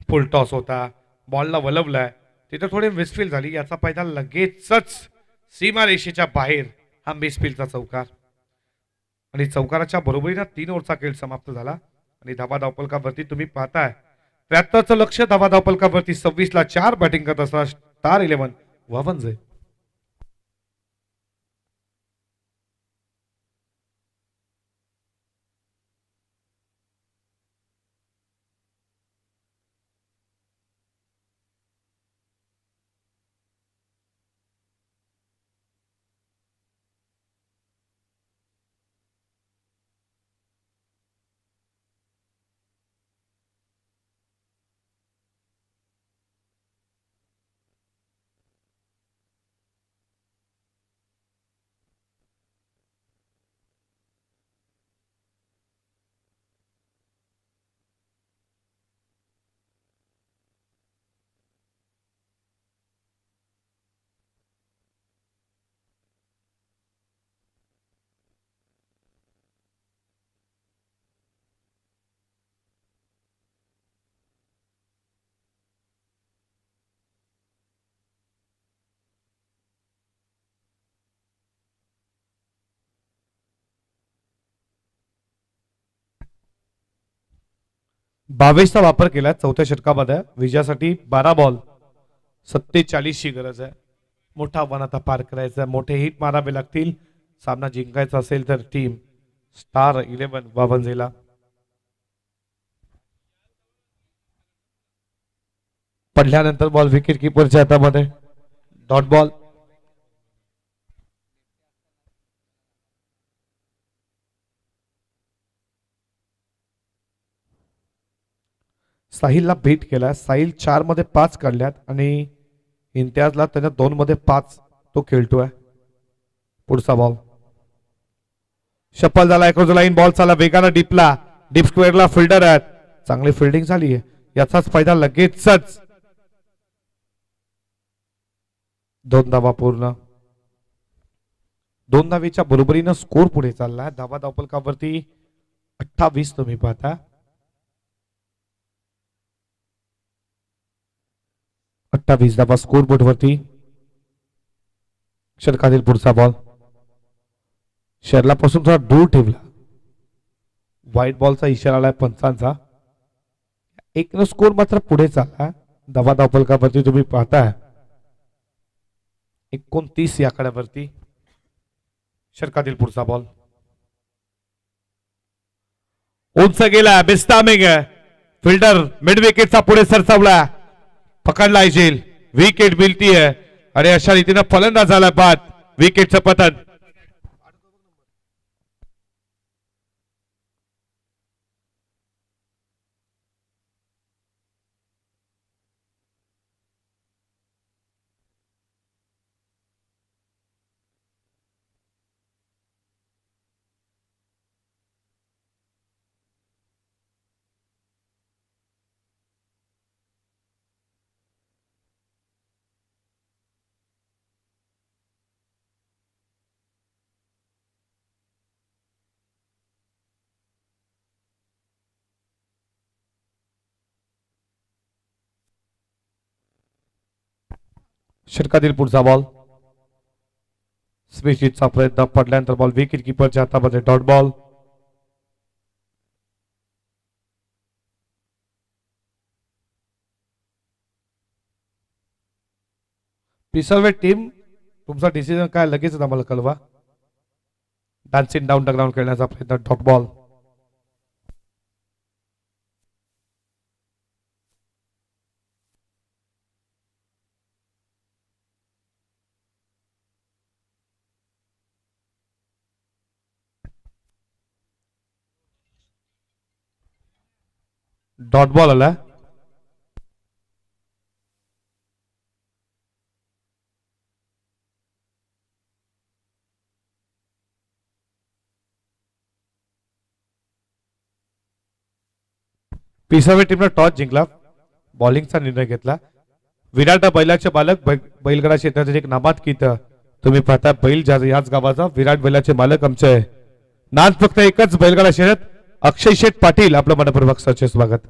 फुल टॉस होता. बॉलला वलवलाय. तिथे थोडी मिसफील झाली. याचा फायदा लगेचच सीमारेषेच्या बाहेर हा मिसफीलचा चौकार आणि चौकाराच्या बरोबरीनं 3 ओव्हरचा खेळ समाप्त झाला. आणि धावा धावफलकावरती तुम्ही पाहताय 73चं लक्ष. धावा धावफलकावरती 26 ला 4 बॅटिंग करत असताना स्टार 11 वावंजे. 22चा वापर केला चौथ्या षटकामध्ये. विजयासाठी 12 बॉल 47 ची गरज आहे. मोठा आव्हान आता पार करायचं आहे. मोठे हिट मारावे लागतील सामना जिंकायचा असेल तर टीम स्टार 11 वावंजेला. पडल्यानंतर बॉल विकेट किपरच्या हातामध्ये. Dot ball. साहिलला बीट केला. साहिल 4 मध्ये 5 काढल्यात आणि इम्तियाजला त्याच्या 2 मध्ये 5 तो खेळतोय. पुढचा बॉल शफल झाला. क्रॉस लाईन बॉल चाला वेगानं डीपला. डीप स्क्वेअरला फिल्डर आहेत. चांगली फिल्डिंग झाली आहे. याचाच फायदा लगेचच. 2 धावा पूर्ण. 2 धावेच्या बरोबरीनं स्कोर पुढे चाललाय. धावा धावफलकावरती 28 तुम्ही पाहता. 28 धावा स्कोर बोर्ड वरती. षटकातील पुढचा बॉल शर्लापासून थोडा दूर ठेवला. व्हाईट बॉलचा इशारा आलाय पंचांचा. एक न स्कोर मात्र पुढे चालला. धावा धावफलकावरती तुम्ही पाहताय 29 या आकड्यावरती. षटकातील पुढचा बॉल उंच गेला. बेस्टामिंग फिल्डर मिड विकेटचा पुढे सरसावला. पकडला येईल. विकेट मिळतीये आणि अशा रीतीनं फलंदाज झाला बाद. विकेटचं पतन. षटकातील पुढचा बॉल स्विचिटचा प्रयत्न. पडल्यानंतर बॉल विकेट किपरच्या हातामध्ये. Dot ball. पिसर्वे टीम तुमचा डिसिजन काय लगेच आम्हाला कळवा. डान्सिंग डाऊन द ग्राउंड खेळण्याचा प्रयत्न. Dot ball. डॉट बॉल आला. पिसावे टीमने टॉस जिंकला. बॉलिंगचा निर्णय घेतला. विराट बैलाचे बालक बैलगाडा क्षेत्राचे एक नामात गीत तुम्ही पाहता. बैल याच गावाचा. विराट बैलाचे मालक आमचे नाद फक्त एकच बैलगाडा शर्यत. अक्षय शेठ पाटील आपलं मनपूर्वक सरचे स्वागत.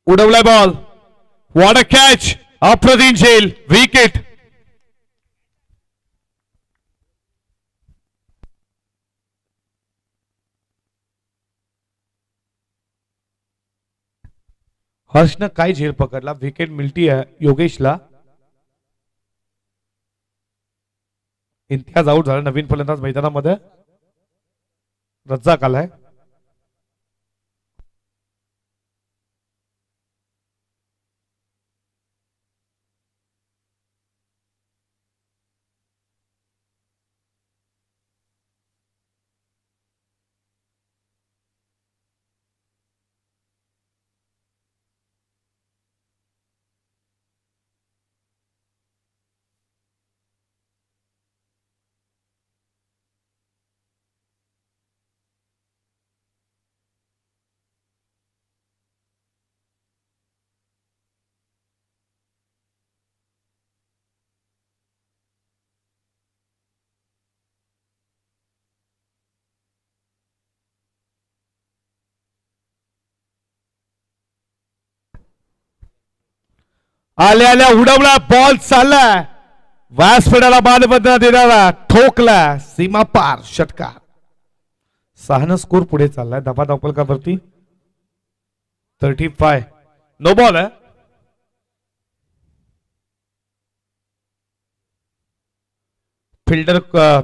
उडवलाय बॉल. What a catch. अप्रतिम झेल. विकेट. हर्षनं काय झेल पकडला. विकेट मिळती आहे योगेशला. इम्तियाज आउट झाला. नवीन फलंदाज मैदानामध्ये रज्जाक आलाय. आल्या आल्या उडवला बॉल चाललाय व्यासपीठाला बाणबंधना देणारा ठोकला सीमा पार षटकार. 6 स्कोर पुढे चाललाय धाबा धावपलकावरती 35. नो बॉल आहे. फिल्डर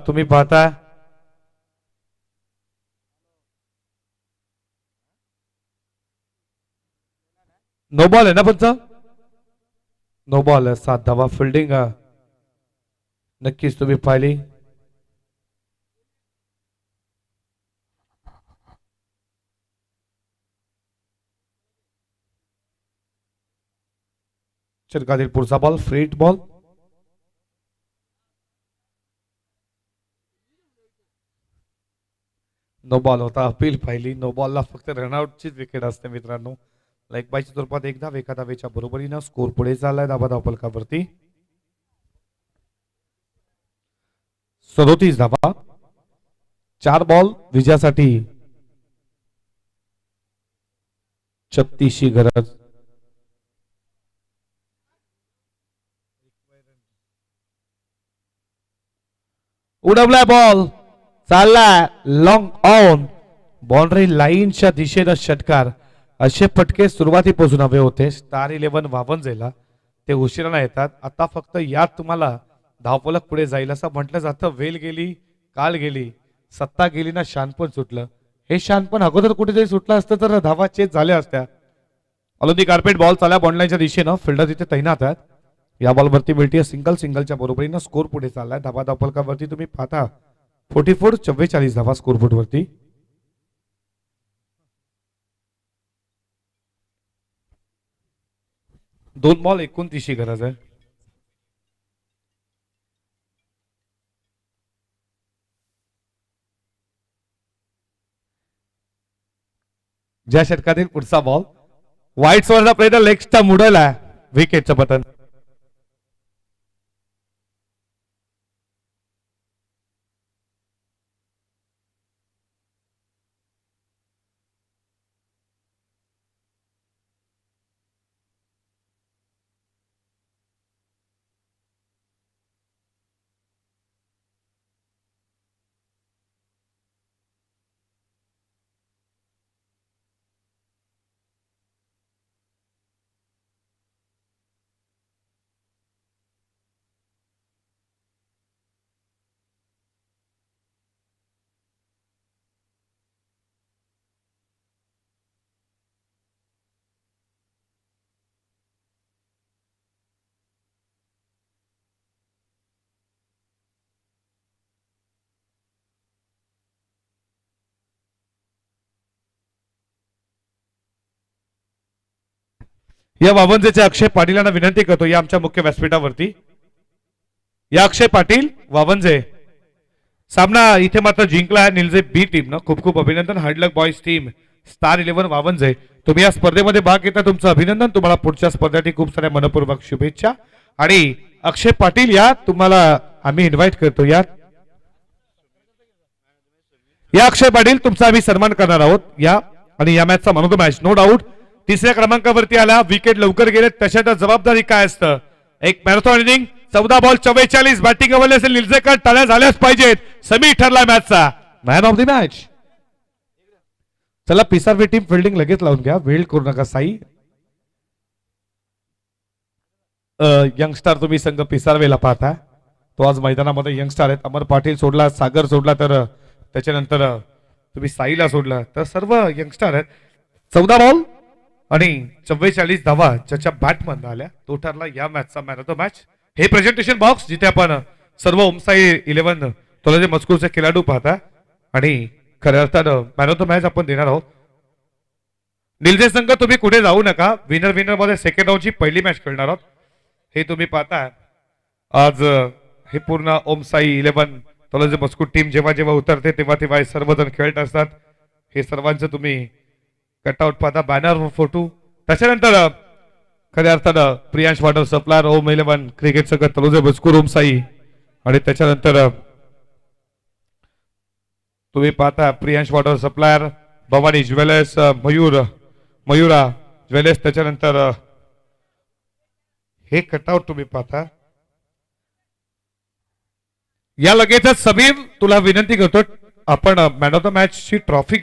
तुम्ही पाहता नो बॉल आहे ना पंच. नो बॉल आहे. 7 धावा. फिल्डिंग नक्कीच तुम्ही पाहिली. षटकातील पुढचा बॉल फ्रीट बॉल. नो बॉल होता. अपील पाहिली. नो बॉलला फक्त रनआउटचीच विकेट असते मित्रांनो. लाईक बायच्या स्वरूपात एक धाव एका धावेच्या बरोबरीनं स्कोर पुढे चाललाय धाबा धावपलकावरती 37 धावा. 4 बॉल विजयासाठी 36 ची गरज. उडवलाय बॉल चाललाय लॉंग ऑन बाउंड्री लाईनच्या दिशेनं षटकार. असे फटके सुरुवातीपासून हवे होते. स्टार 11 वावंजेला ते उशिराने येतात. आता फक्त यात तुम्हाला धावफलक पुढे जाईल असं म्हटलं जातं. वेल गेली काल गेली सत्ता गेली ना शानपण सुटलं. हे शानपण अगोदर कुठेतरी सुटलं असतं तर धावा चेत झाल्या असत्या. ऑन दी कार्पेट बॉल चालला बॉन्डलाईनच्या दिशेनं. फिल्डर तिथे तैनात आहेत. या बॉलवरती मिळते सिंगलच्या बरोबरीनं स्कोर पुढे चाललाय धाबा धावपलकावरती तुम्ही पाहता 44 धावा स्कोर बोर्ड वरती. दोन बॉल 29 ची गरज आहे. ज्या षटकातील पुढचा बॉल वाईट स्वर्णा प्रयत्न लेग स्टंप उडवला विकेटचं पतन. या वावंजेच्या अक्षय पाटील यांना विनंती करतो या आमच्या मुख्य व्यासपीठावरती. या अक्षय पाटील वावंजे सामना इथे मात्र जिंकला आहे निलजे बी टीम न. खूप खूप अभिनंदन. हार्ड लक बॉयज टीम स्टार 11 वावंजे तुम्ही या स्पर्धेमध्ये भाग घेता तुमचं अभिनंदन. तुम्हाला पुढच्या स्पर्धेसाठी खूप साऱ्या मनपूर्वक शुभेच्छा. आणि अक्षय पाटील या तुम्हाला आम्ही इन्व्हाइट करतो. या अक्षय पाटील तुमचा आम्ही सन्मान करणार आहोत. या आणि या मॅचचा man of the match no doubt. तिसऱ्या क्रमांकावरती आला. विकेट लवकर गेले त्याच्यात जबाबदारी काय असतं. एक मॅरेथॉन इनिंग 14 बॉल 44 बॅटिंग अव्वल असेल निलजेकर. टाळ्या झाल्याच पाहिजेत. समी ठरला मॅचचा मॅन ऑफ द मॅच. चला पिसारवे टीम फिल्डिंग लगेच लावून घ्या. वेळ करू नका साई. यंगस्टार तुम्ही संघ पिसारवेला पाहता. तो आज मैदानामध्ये यंगस्टार आहेत. अमर पाटील सोडला सागर सोडला तर त्याच्यानंतर तुम्ही साईला सोडला तर सर्व यंगस्टार आहेत. 14 बॉल आणि 44 धावा ज्याच्या बॅटमन आल्या तो ठरला या मॅचचा मॅन ऑफ द मॅच. हे प्रेझेंटेशन बॉक्स जिथे आपण सर्व ओमसाई 11 तोलाचे मजकूरचे खेळाडू पाहता आणि खऱ्या अर्थानं मॅन ऑफ द मॅच आपण देणार आहोत. निलजे संघ तुम्ही कुठे जाऊ नका. विनर मध्ये सेकंड राऊंडची पहिली मॅच खेळणार आहोत. हे तुम्ही पाहता आज हे पूर्ण ओमसाई 11 तोलाचे मजकूर टीम जेव्हा जेव्हा उतरते तेव्हा तेव्हा सर्वजण खेळत असतात. हे सर्वांचं तुम्ही कटआउट पाहता बॅनर फोटो. त्याच्यानंतर खऱ्या अर्थानं प्रियांश वॉटर सप्लायर ओम 11 क्रिकेट संघ तलोजे मजकूर ओमसाई आणि त्याच्यानंतर तुम्ही पाहता Priyansh water supplier Bhavani jewellers Mayura jewellers. त्याच्यानंतर हे कटआउट तुम्ही पाहता. या लगेचच समीर तुला विनंती करतो, आपण मॅन ऑफ द मॅच ची ट्रॉफी